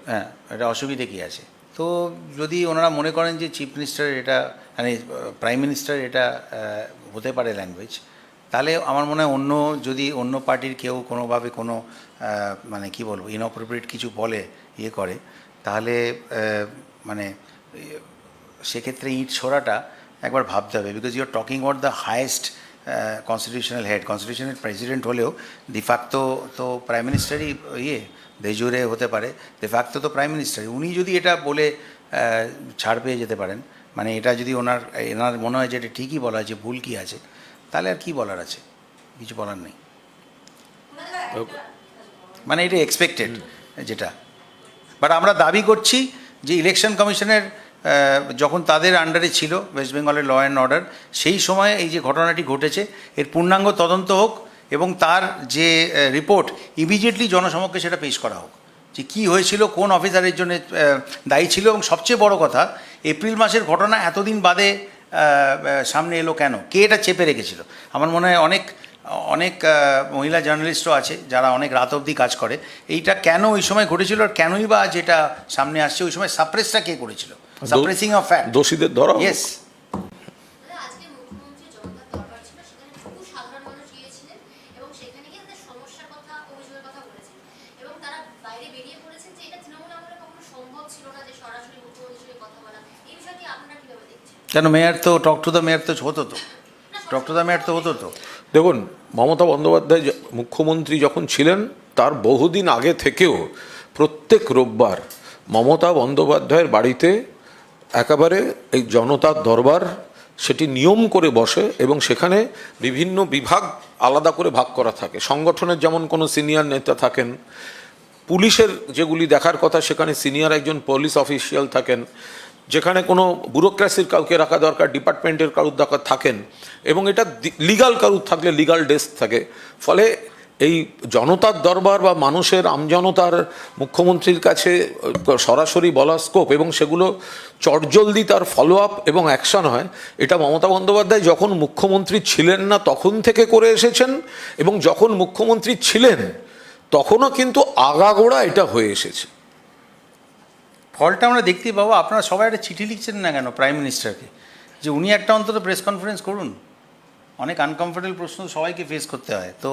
হ্যাঁ, এটা অসুবিধে কী আছে? তো যদি ওনারা মনে করেন যে চিফ মিনিস্টারের এটা, মানে প্রাইম মিনিস্টার এটা হতে পারে ল্যাঙ্গুয়েজ, তাহলে আমার মনে হয় যদি অন্য পার্টির কেউ কোনোভাবে কোনো মানে কি বলবো ইনঅ্যাপ্রোপ্রিয়েট কিছু বলে করে, তাহলে মানে সেক্ষেত্রে ইট ছোড়াটা একবার ভাবতে হবে। Because you are talking about the highest constitutional head, constitutional president হলেও ডিফ্যাক্টো তো প্রাইম মিনিস্টারই দেজুরে হতে পারে, ডিফ্যাক্টো তো প্রাইম মিনিস্টারই। উনি যদি এটা বলে ছাড় পেয়ে যেতে পারেন, মানে এটা যদি এনার মনে হয় যে এটা ঠিকই বলা আছে, ভুল কী আছে, তাহলে আর কী বলার আছে, কিছু বলার নেই। মানে এটা এক্সপেক্টেড যেটা, বাট আমরা দাবি করছি যে ইলেকশন কমিশনের যখন তাদের আন্ডারে ছিল ওয়েস্ট বেঙ্গলের ল অ্যান্ড অর্ডার, সেই সময় এই যে ঘটনাটি ঘটেছে এর পূর্ণাঙ্গ তদন্ত হোক এবং তার যে রিপোর্ট ইমিডিয়েটলি জনসমক্ষে সেটা পেশ করা হোক, যে কী হয়েছিল, কোন অফিসারের জন্য দায়ী ছিল, এবং সবচেয়ে বড় কথা এপ্রিল মাসের ঘটনা এতদিন বাদে সামনে এলো কেন, কে এটা চেপে রেখেছিল। আমার মনে হয় অনেক মহিলা জার্নালিস্টও আছে যারা অনেক রাত অবধি কাজ করে, এইটা কেন ওই সময় ঘটেছিল আর কেনই বা যেটা সামনে আসছে, ওই সময় সাপ্রেসটা কে করেছিল, সাপ্রেসিং অফ ফ্যাক্ট, দোষীদের ধরা। ইয়েস। আজকে মুখ্যমন্ত্রী জনতার দরবার ছিল, সেখানে বহু সাধারণ মানুষ গিয়েছিলেন এবং সেখানে গিয়ে তাদের সমস্যার কথা, অভিযোগের কথা বলেছেন এবং তারা বাইরে বেরিয়ে পড়েছেন যে এটা তৃণমূল আমলে কখনো সম্ভব ছিল না যে সরাসরি মুখ্যমন্ত্রীর সঙ্গে কথা বলা। এই বিষয়টি আপনারা কিভাবে দেখছেন? কেন, মেয়র তো টক টু দ্য মেয়র তো হতো, টক টু দ্য মেয়র তো হতো। দেখুন, মমতা বন্দ্যোপাধ্যায় মুখ্যমন্ত্রী যখন ছিলেন তার বহুদিন আগে থেকেও প্রত্যেক রোববার মমতা বন্দ্যোপাধ্যায়ের বাড়িতে একেবারে এই জনতার দরবার সেটি নিয়ম করে বসে এবং সেখানে বিভিন্ন বিভাগ আলাদা করে ভাগ করা থাকে। সংগঠনের যেমন কোনো সিনিয়র নেতা থাকেন, পুলিশের যেগুলি দেখার কথা সেখানে সিনিয়র একজন পুলিশ অফিসিয়াল থাকেন, যেখানে কোনো ব্যুরোক্রেসির কাউকে রাখা দরকার ডিপার্টমেন্টের কারুর দরকার থাকেন, এবং এটা লিগাল কারুর থাকলে লিগাল ডেস্ক থাকে। ফলে এই জনতার দরবার বা মানুষের আমজনতার মুখ্যমন্ত্রীর কাছে সরাসরি বলা স্কোপ এবং সেগুলো চটজলদি তার ফলো আপ এবং অ্যাকশন হয়, এটা মমতা বন্দ্যোপাধ্যায় যখন মুখ্যমন্ত্রী ছিলেন না তখন থেকে করে এসেছেন, এবং যখন মুখ্যমন্ত্রী ছিলেন তখনও কিন্তু আগাগোড়া এটা হয়ে এসেছে। ফলটা আমরা দেখতেই পাবো। আপনারা সবাই একটা চিঠি লিখছেন না কেন প্রাইম মিনিস্টারকে, যে উনি একটা অন্তত প্রেস কনফারেন্স করুন। অনেক আনকমফোর্টেবল প্রশ্ন সবাইকে ফেস করতে হয়। তো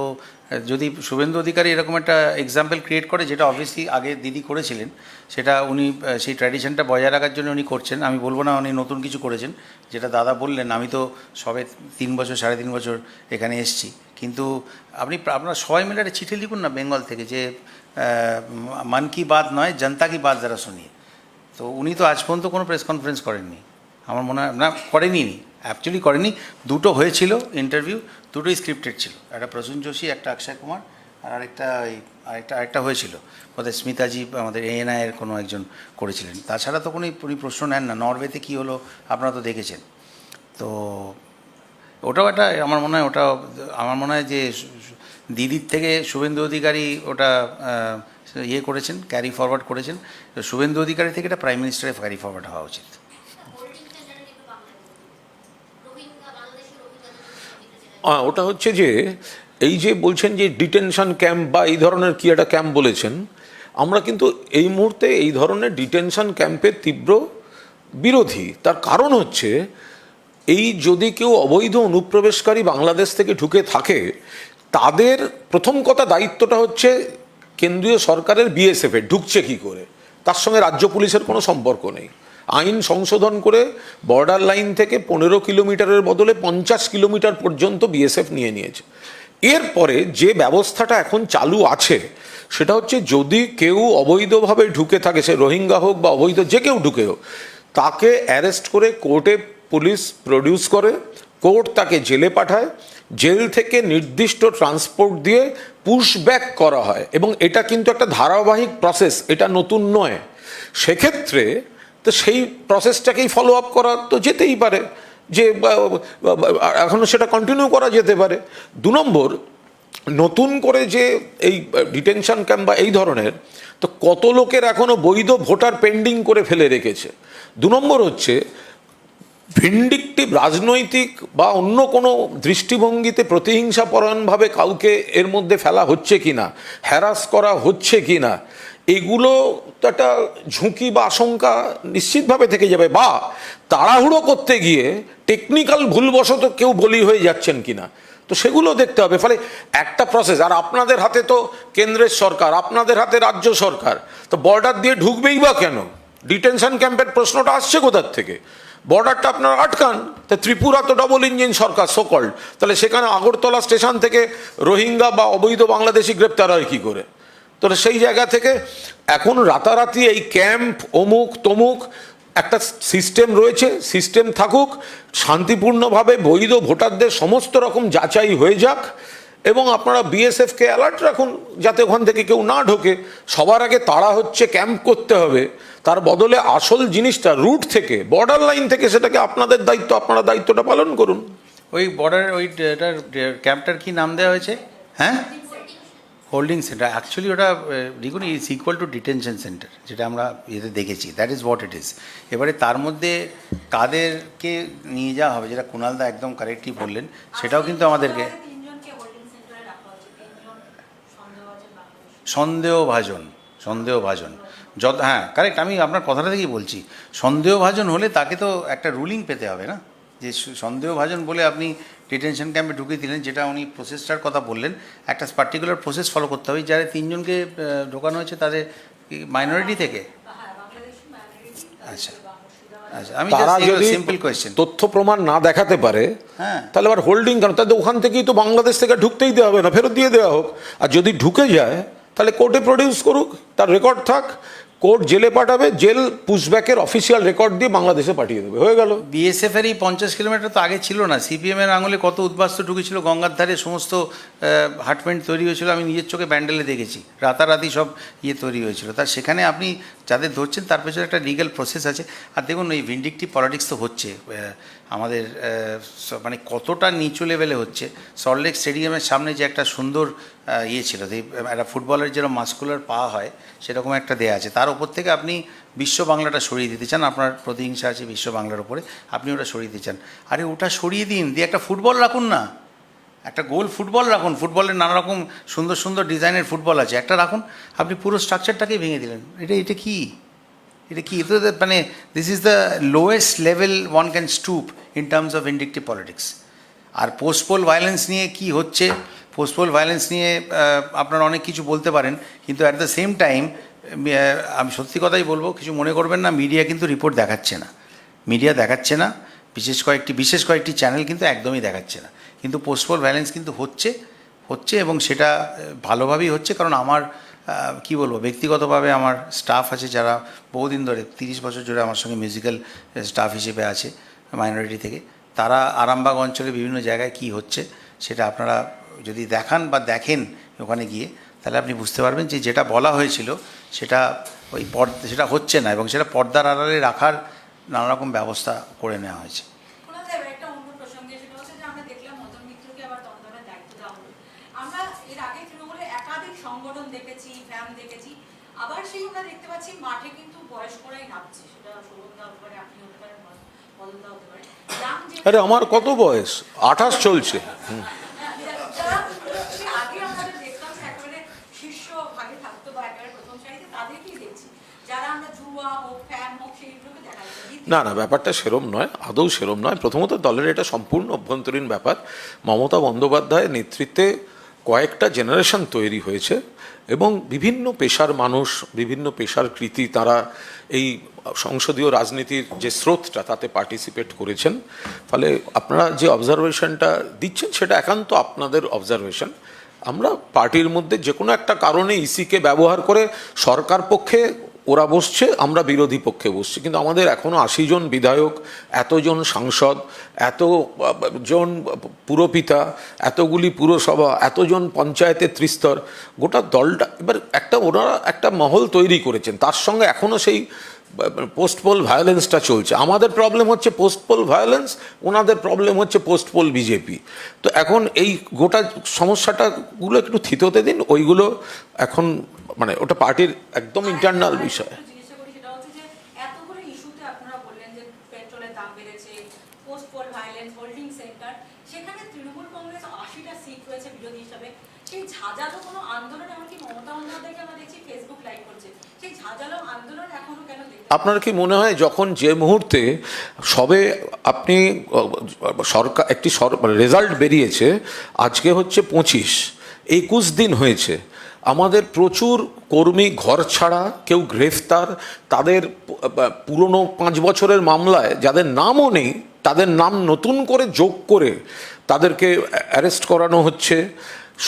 যদি শুভেন্দু অধিকারী এরকম একটা এক্সাম্পল ক্রিয়েট করে, যেটা অবভিয়াসলি আগে দিদি করেছিলেন, সেটা উনি সেই ট্র্যাডিশনটা বজায় রাখার জন্য উনি করছেন। আমি বলবো না উনি নতুন কিছু করেছেন, যেটা দাদা বললেন। আমি তো সবে 3 বছর 3.5 বছর এখানে এসেছি, কিন্তু আপনারা সবাই মিলে একটা চিঠি লিখুন না বেঙ্গল থেকে, যে মন কি বাত নয় জনতা কি বাত যারা শুনিয়ে। তো উনি তো আজ পর্যন্ত কোনো প্রেস কনফারেন্স করেননি, আমার মনে হয় না, করেনি, অ্যাকচুয়ালি করেনি। দুটো হয়েছিল ইন্টারভিউ, দুটোই স্ক্রিপ্টেড ছিল, একটা প্রসূন যোশী, একটা অক্ষয় কুমার, আর আরেকটা হয়েছিল বোধহয় স্মিতাজি, আমাদের ANI-এর কোনো একজন করেছিলেন। তাছাড়া তো উনি প্রশ্ন নেন না। নরওয়েতে কী হলো আপনারা তো দেখেছেন। তো ওটাও একটা আমার মনে হয় যে দিদির থেকে শুভেন্দু অধিকারী ওটা করেছেন, ক্যারি ফরওয়ার্ড করেছেন। শুভেন্দু অধিকারী থেকে এটা প্রাইম মিনিস্টারের ক্যারি ফরওয়ার্ড হওয়া উচিত। ওটা হচ্ছে যে এই যে বলছেন যে ডিটেনশন ক্যাম্প বা এই ধরনের কি একটা ক্যাম্প বলেছেন, আমরা কিন্তু এই মুহূর্তে এই ধরনের ডিটেনশন ক্যাম্পের তীব্র বিরোধী। তার কারণ হচ্ছে, এই যদি কেউ অবৈধ অনুপ্রবেশকারী বাংলাদেশ থেকে ঢুকে থাকে, তাদের প্রথম কথা দায়িত্বটা হচ্ছে কেন্দ্রীয় সরকারের BSF-এর ঢুকছে কী করে, তার সঙ্গে রাজ্য পুলিশের কোনো সম্পর্ক নেই। আইন সংশোধন করে বর্ডার লাইন থেকে 15 কিলোমিটারের বদলে 50 কিলোমিটার পর্যন্ত BSF নিয়েছে। এরপরে যে ব্যবস্থাটা এখন চালু আছে সেটা হচ্ছে, যদি কেউ অবৈধভাবে ঢুকে থাকে, সে রোহিঙ্গা হোক বা অবৈধ যে কেউ ঢুকে হোক, তাকে অ্যারেস্ট করে কোর্টে পুলিশ প্রডিউস করে, কোর্ট তাকে জেলে পাঠায়, জেল থেকে নির্দিষ্ট ট্রান্সপোর্ট দিয়ে পুশব্যাক করা হয়, এবং এটা কিন্তু একটা ধারাবাহিক প্রসেস, এটা নতুন নয়। সেক্ষেত্রে তো সেই প্রসেসটাকেই ফলো আপ করা তো যেতেই পারে, যে এখনও সেটা কন্টিনিউ করা যেতে পারে। 2 নম্বর, নতুন করে যে এই ডিটেনশন ক্যাম্প বা এই ধরনের, তো কত লোকের এখনও বৈধ ভোটার পেন্ডিং করে ফেলে রেখেছে। 2 নম্বর হচ্ছে, ভিন্ডিকটিভ রাজনৈতিক বা অন্য কোনো দৃষ্টিভঙ্গিতে প্রতিহিংসাপরায়ণভাবে কাউকে এর মধ্যে ফেলা হচ্ছে কিনা, হ্যারাস করা হচ্ছে কিনা, এগুলো তো একটা ঝুঁকি বা আশঙ্কা নিশ্চিতভাবে থেকে যাবে। বা তাড়াহুড়ো করতে গিয়ে টেকনিক্যাল ভুলবশত কেউ বলি হয়ে যাচ্ছেন কিনা, তো সেগুলো দেখতে হবে। ফলে একটা প্রসেস, আর আপনাদের হাতে তো কেন্দ্রের সরকার, আপনাদের হাতে রাজ্য সরকার, তো বর্ডার দিয়ে ঢুকবেই বা কেন? ডিটেনশন ক্যাম্পের প্রশ্নটা আসছে কোথার থেকে? বর্ডারটা আপনারা আটকান। তা ত্রিপুরা তো ডবল ইঞ্জিন সরকার সোকল্ড, তাহলে সেখানে আগরতলা স্টেশন থেকে রোহিঙ্গা বা অবৈধ বাংলাদেশি গ্রেপ্তার হয় কী করে? তো সেই জায়গা থেকে এখন রাতারাতি এই ক্যাম্প অমুক তমুক একটা সিস্টেম রয়েছে, সিস্টেম থাকুক, শান্তিপূর্ণভাবে বৈধ ভোটারদের সমস্ত রকম যাচাই হয়ে যাক, এবং আপনারা বিএসএফকে অ্যালার্ট রাখুন যাতে ওখান থেকে কেউ না ঢোকে। সবার আগে তাড়া হচ্ছে ক্যাম্প করতে হবে, তার বদলে আসল জিনিসটা রুট থেকে, বর্ডার লাইন থেকে, সেটাকে আপনাদের দায়িত্ব, আপনারা দায়িত্বটা পালন করুন। ওই বর্ডার ওই এটার ক্যাম্পটার কি নাম দেওয়া হয়েছে? হ্যাঁ, হোল্ডিং সেন্টার। অ্যাকচুয়ালি ওটা দেখুন is equal to detention centre, যেটা আমরা ইয়েতে দেখেছি, that is what it is. এবারে তার মধ্যে কাদেরকে নিয়ে যাওয়া হবে, যেটা কুণালদা একদম কারেক্টলি বললেন, সেটাও কিন্তু আমাদেরকে তিনজনকে হোল্ডিং সেন্টারে রাখা হচ্ছে, তিনজন সন্দেহভাজন সন্দেহভাজন যত, হ্যাঁ কারেক্ট, আমি আপনার কথাটা থেকেই বলছি। সন্দেহভাজন হলে তাকে তো একটা রুলিং পেতে হবে না, যে সন্দেহভাজন বলে আপনি ডিটেনশন ক্যাম্পে ঢুকিয়ে দিলেন, যেটা উনি প্রসেসটার কথা বললেন, একটা পার্টিকুলার প্রসেস ফলো করতে হবে। যারা তিনজনকে ঢোকানো হয়েছে তাদের মাইনরিটি থেকে, বাংলাদেশি মাইনরিটি। আচ্ছা আচ্ছা, আমি তারা যদি সিম্পল কোয়েশ্চেন, তথ্য প্রমাণ না দেখাতে পারে, হ্যাঁ, তাহলে আবার হোল্ডিং কেন? তাদের ওখান থেকেই তো বাংলাদেশ থেকে ঢুকতেই দেওয়া হবে না, ফেরত দিয়ে দেওয়া হোক। আর যদি ঢুকে যায় তাহলে কোর্টে প্রডিউস করুক, তার রেকর্ড থাক, কোর্ট জেলে পাঠাবে, জেল পুশব্যাকের অফিসিয়াল রেকর্ড দিয়ে বাংলাদেশে পাঠিয়ে দেবে, হয়ে গেল। বিএসএফের এই 50 কিলোমিটার তো আগে ছিল না। সিপিএমের আঙুলে কত উদ্বাস্তু ঢুকেছিল, গঙ্গার ধারে সমস্ত হাটমেন্ট তৈরি হয়েছিল, আমি নিজের চোখে ব্যান্ডেলে দেখেছি, রাতারাতি সব ইয়ে তৈরি হয়েছিল। তার সেখানে আপনি যাদের ধরছেন তার পেছনে একটা লিগ্যাল প্রসেস আছে। আর দেখুন এই ভিন্ডিকটিভ পলিটিক্স তো হচ্ছে আমাদের, মানে কতটা নিচু লেভেলে হচ্ছে। সল্টলেক স্টেডিয়ামের সামনে যে একটা সুন্দর ইয়ে ছিল, একটা ফুটবলের যেরকম মাস্কুলার পা হয় সেরকম একটা দেয়া আছে, তার উপর থেকে আপনি বিশ্ব বাংলাটা সরিয়ে দিতে চান, আপনার প্রতিহিংসা আছে বিশ্ব বাংলার উপরে, আপনি ওটা সরিয়ে দিতে চান। আরে ওটা সরিয়ে দিন, দিয়ে একটা ফুটবল রাখুন না, একটা গোল ফুটবল রাখুন। ফুটবলের নানা রকম সুন্দর সুন্দর ডিজাইনের ফুটবল আছে, একটা রাখুন। আপনি পুরো স্ট্রাকচারটাকেই ভেঙে দিলেন। এটা কি, এটা কি? এটা মানে this is the lowest level one can stoop in terms of vindictive politics. আর পোস্টপোল ভায়োলেন্স নিয়ে কি হচ্ছে, পোস্টপোল ভায়োলেন্স নিয়ে আপনারা অনেক কিছু বলতে পারেন, কিন্তু অ্যাট দ্য সেম টাইম আমি সত্যি কথাই বলবো, কিছু মনে করবেন না, মিডিয়া কিন্তু রিপোর্ট দেখাচ্ছে না, মিডিয়া দেখাচ্ছে না, বিশেষ কয়েকটি চ্যানেল কিন্তু একদমই দেখাচ্ছে না। কিন্তু পোস্টপোল ভায়োলেন্স কিন্তু হচ্ছে এবং সেটা ভালোভাবেই হচ্ছে। কারণ আমার কি বলবো, ব্যক্তিগতভাবে আমার স্টাফ আছে যারা বহুদিন ধরে 30 বছর ধরে আমার সঙ্গে মিউজিক্যাল স্টাফ হিসেবে আছে মাইনরিটি থেকে, তারা আরামবাগ অঞ্চলে বিভিন্ন জায়গায় কি হচ্ছে সেটা আপনারা যদি দেখান বা দেখেন ওখানে গিয়ে, তাহলে আপনি বুঝতে পারবেন যে যেটা বলা হয়েছিল সেটা সেটা হচ্ছে না, এবং সেটা পর্দার আড়ালে রাখার নানা রকম ব্যবস্থা করে নেওয়া হয়েছে। কুণালদা, এবার একটা অন্য প্রসঙ্গে, সেটা হচ্ছে যে আমরা দেখলাম মদন মিত্রকে আবার দমদমের দায়িত্ব দেওয়া হলো। আমরা এর আগে তৃণমূলের একাধিক সংগঠন দেখেছি, ফ্যাম দেখেছি, আবার সেই আমরা দেখতে পাচ্ছি মাঠে কিন্তু বয়স্করাই নামছে, সেটা শোভনদা হতে পারে, আপনি হতে পারেন, মদনদা হতে পারে। আরে আমার কত বয়স, 28 চলছে। আগে আমাদের দেখতাম একেবারে শীর্ষ ভাগে থাকতো বা একেবারে প্রথম সারিতে, তাদেরকেই দেখছি, যারা আমরা জুয়া হোক ফ্যান হোক সেইগুলোকে দেখা যাচ্ছে। না না, ব্যাপারটা সেরম নয়, আদৌ সেরম নয়। প্রথমত দলের এটা সম্পূর্ণ অভ্যন্তরীণ ব্যাপার। মমতা বন্দ্যোপাধ্যায়ের নেতৃত্বে কয়েকটা জেনারেশন তৈরি হয়েছে এবং বিভিন্ন পেশার মানুষ, বিভিন্ন পেশার কৃতি, তারা এই সংসদীয় রাজনীতির যে স্রোতটা তাতে পার্টিসিপেট করেছেন। ফলে আপনারা যে অবজারভেশনটা দিচ্ছেন সেটা একান্ত আপনাদের অবজারভেশন। আমরা পার্টির মধ্যে যে কোনো একটা কারণে ইসিকে ব্যবহার করে সরকার পক্ষে ওরা বসছে, আমরা বিরোধী পক্ষে বসছি, কিন্তু আমাদের এখনও 80 জন বিধায়ক, এতজন সাংসদ, এতজন পুরপিতা, এতগুলি পুরসভা, এতজন পঞ্চায়েতের ত্রিস্তর, গোটা দলটা এবার ওনারা একটা মহল তৈরি করেছেন, তার সঙ্গে এখনও সেই পোস্টপোল ভায়োলেন্সটা চলছে। আমাদের প্রবলেম হচ্ছে পোস্টপোল ভায়োলেন্স, ওনাদের প্রবলেম হচ্ছে পোস্টপোল বিজেপি। তো এখন এই গোটা সমস্যাটাগুলো একটু থিতোতে দিন, ওইগুলো এখন মানে ওটা পার্টির একদম ইন্টারনাল বিষয়। জিজ্ঞাসা করি, সেটা হচ্ছে যে এতগুলো ইস্যুতে আপনারা বললেন যে পেট্রোলের দাম বেড়েছে, পোস্টপোল ভায়োলেন্স, হোল্ডিং সেন্টার, সেখানে তৃণমূল কংগ্রেস 80টা সিট রয়েছে বিরোধী হিসাবে। সেই ঝাঁঝালো কোনো আন্দোলন, এমনকি মমতা বন্দ্যোপাধ্যায়কে আমরা দেখছি ফেসবুক লাইভ করছে, সেই ঝাঁঝালো আন্দোলন এখনো কেন দেখতে? আপনার কি মনে হয় যখন যে মুহূর্তে সবে আপনি সরকার একটি রেজাল্ট বেরিয়েছে, আজকে হচ্ছে 25, 21 দিন হয়েছে, আমাদের প্রচুর কর্মী ঘর ছাড়া, কেউ গ্রেফতার, তাদের পুরনো 5 বছরের মামলায় যাদের নামও নেই তাদের নাম নতুন করে যোগ করে তাদেরকে অ্যারেস্ট করানো হচ্ছে।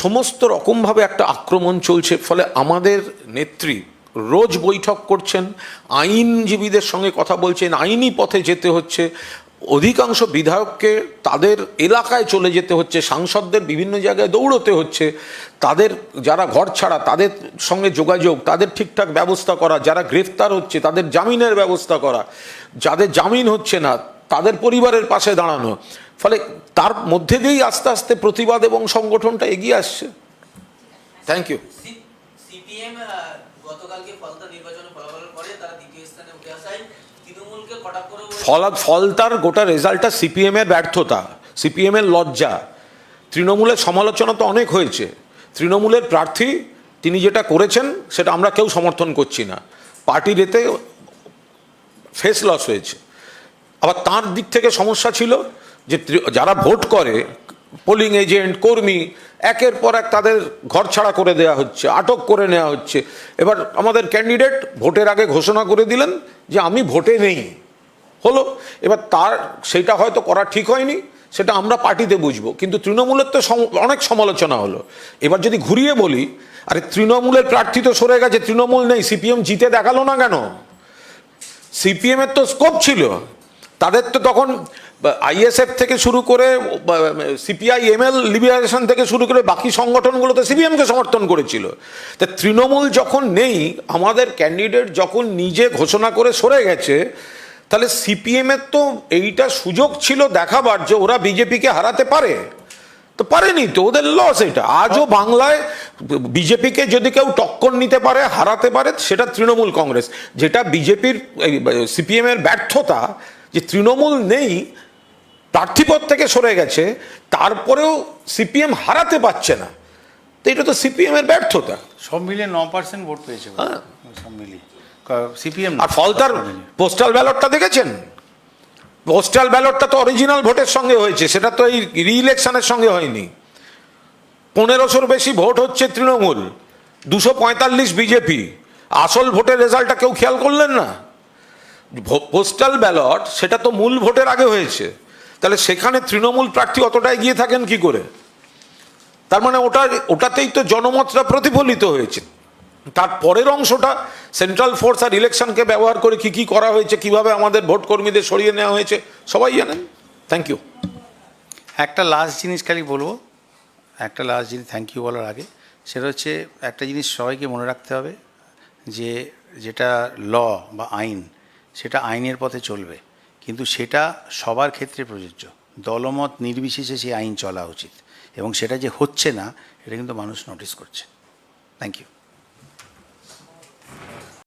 সমস্ত রকমভাবে একটা আক্রমণ চলছে। ফলে আমাদের নেত্রী রোজ বৈঠক করছেন, আইনজীবীদের সঙ্গে কথা বলছেন, আইনি পথে যেতে হচ্ছে। অধিকাংশ বিধায়ককে তাদের এলাকায় চলে যেতে হচ্ছে, সাংসদদের বিভিন্ন জায়গায় দৌড়তে হচ্ছে, তাদের যারা ঘর ছাড়া তাদের সঙ্গে যোগাযোগ, তাদের ঠিকঠাক ব্যবস্থা করা, যারা গ্রেফতার হচ্ছে তাদের জামিনের ব্যবস্থা করা, যাদের জামিন হচ্ছে না তাদের পরিবারের পাশে দাঁড়ানো। ফলে তার মধ্যে দিয়েই আস্তে আস্তে প্রতিবাদ এবং সংগঠনটা এগিয়ে আসছে। Thank you. সিপিএম গতকালকে ফলতা নির্বাচনের ফলাফলের পরে তারা দ্বিতীয় স্থানে উঠে আসায় তৃণমূলকে কটাক্ষ করে ফলতার গোটা রেজাল্টটা সিপিএম এর ব্যর্থতা, সিপিএম এর লজ্জা। তৃণমূলের সমালোচনা তো অনেক হয়েছে। তৃণমূলের প্রার্থী তিনি যেটা করেছেন সেটা আমরা কেউ সমর্থন করছি না। পার্টির এতে ফেস লস হয়েছে। আবার তার দিক থেকে সমস্যা ছিল যে যারা ভোট করে, পোলিং এজেন্ট, কর্মী, একের পর এক তাদের ঘর ছাড়া করে দেওয়া হচ্ছে, আটক করে নেওয়া হচ্ছে। এবার আমাদের ক্যান্ডিডেট ভোটের আগে ঘোষণা করে দিলেন যে আমি ভোটে নেই, হলো। এবার সেটা হয়তো করা ঠিক হয়নি, সেটা আমরা পার্টিতে বুঝবো, কিন্তু তৃণমূলের তো অনেক সমালোচনা হলো। এবার যদি ঘুরিয়ে বলি, আরে তৃণমূলের প্রার্থী তো সরে গেছে, তৃণমূল নেই, সিপিএম জিতে দেখালো না কেন? সিপিএম এর তো স্কোপ ছিল, তাদের তো তখন আইএসএফ থেকে শুরু করে সিপিআই এমএল লিবারেশন থেকে শুরু করে বাকি সংগঠনগুলো তো সিপিএমকে সমর্থন করেছিল। তা তৃণমূল যখন নেই, আমাদের ক্যান্ডিডেট যখন নিজে ঘোষণা করে সরে গেছে, তাহলে সিপিএমের তো এইটা সুযোগ ছিল দেখাবার যে ওরা বিজেপিকে হারাতে পারে, তো পারেনি, তো ওদের লস। এটা আজও বাংলায় বিজেপিকে যদি কেউ টক্কর নিতে পারে, হারাতে পারে, সেটা তৃণমূল কংগ্রেস। যেটা বিজেপির সিপিএম এর ব্যর্থতা যে তৃণমূল নেই, প্রার্থীপদ থেকে সরে গেছে, তারপরেও সিপিএম হারাতে পারছে না, তো এটা তো সিপিএম এর ব্যর্থতা। সব মিলিয়ে 9% ভোট পেয়েছে সব মিলিয়ে সিপিএম। আর ফলতার পোস্টাল ব্যালটটা দেখেছেন? পোস্টাল ব্যালটটা তো অরিজিনাল ভোটের সঙ্গে হয়েছে, সেটা তো এই রি-ইলেকশনের সঙ্গে হয়নি। 1500 বেশি ভোট হচ্ছে তৃণমূল, 245 বিজেপি। আসল ভোটের রেজাল্টটা কেউ খেয়াল করলেন না। পোস্টাল ব্যালট সেটা তো মূল ভোটের আগে হয়েছে, তাহলে সেখানে তৃণমূল প্রার্থী অতটা এগিয়ে থাকেন কি করে? তার মানে ওটাতেই তো জনমতটা প্রতিফলিত হয়েছে। তার পরের অংশটা সেন্ট্রাল ফোর্স আর ইলেকশনকে ব্যবহার করে কি কি করা হয়েছে, কিভাবে আমাদের ভোট কর্মীদের সরিয়ে নেওয়া হয়েছে, সবাই জানেন। Thank you. একটা লাস্ট জিনিস খালি বলবো, একটা লাস্ট জিনিস থ্যাংক ইউ বলার আগে, সেটা হচ্ছে একটা জিনিস সবাইকে মনে রাখতে হবে যে যেটা ল বা আইন, সেটা আইনের পথে চলবে, কিন্তু সেটা সবার ক্ষেত্রে প্রযোজ্য। দলমত নির্বিশেষে সেই আইন চলা উচিত, এবং সেটা যে হচ্ছে না এটা কিন্তু মানুষ নোটিস করছে। Thank you.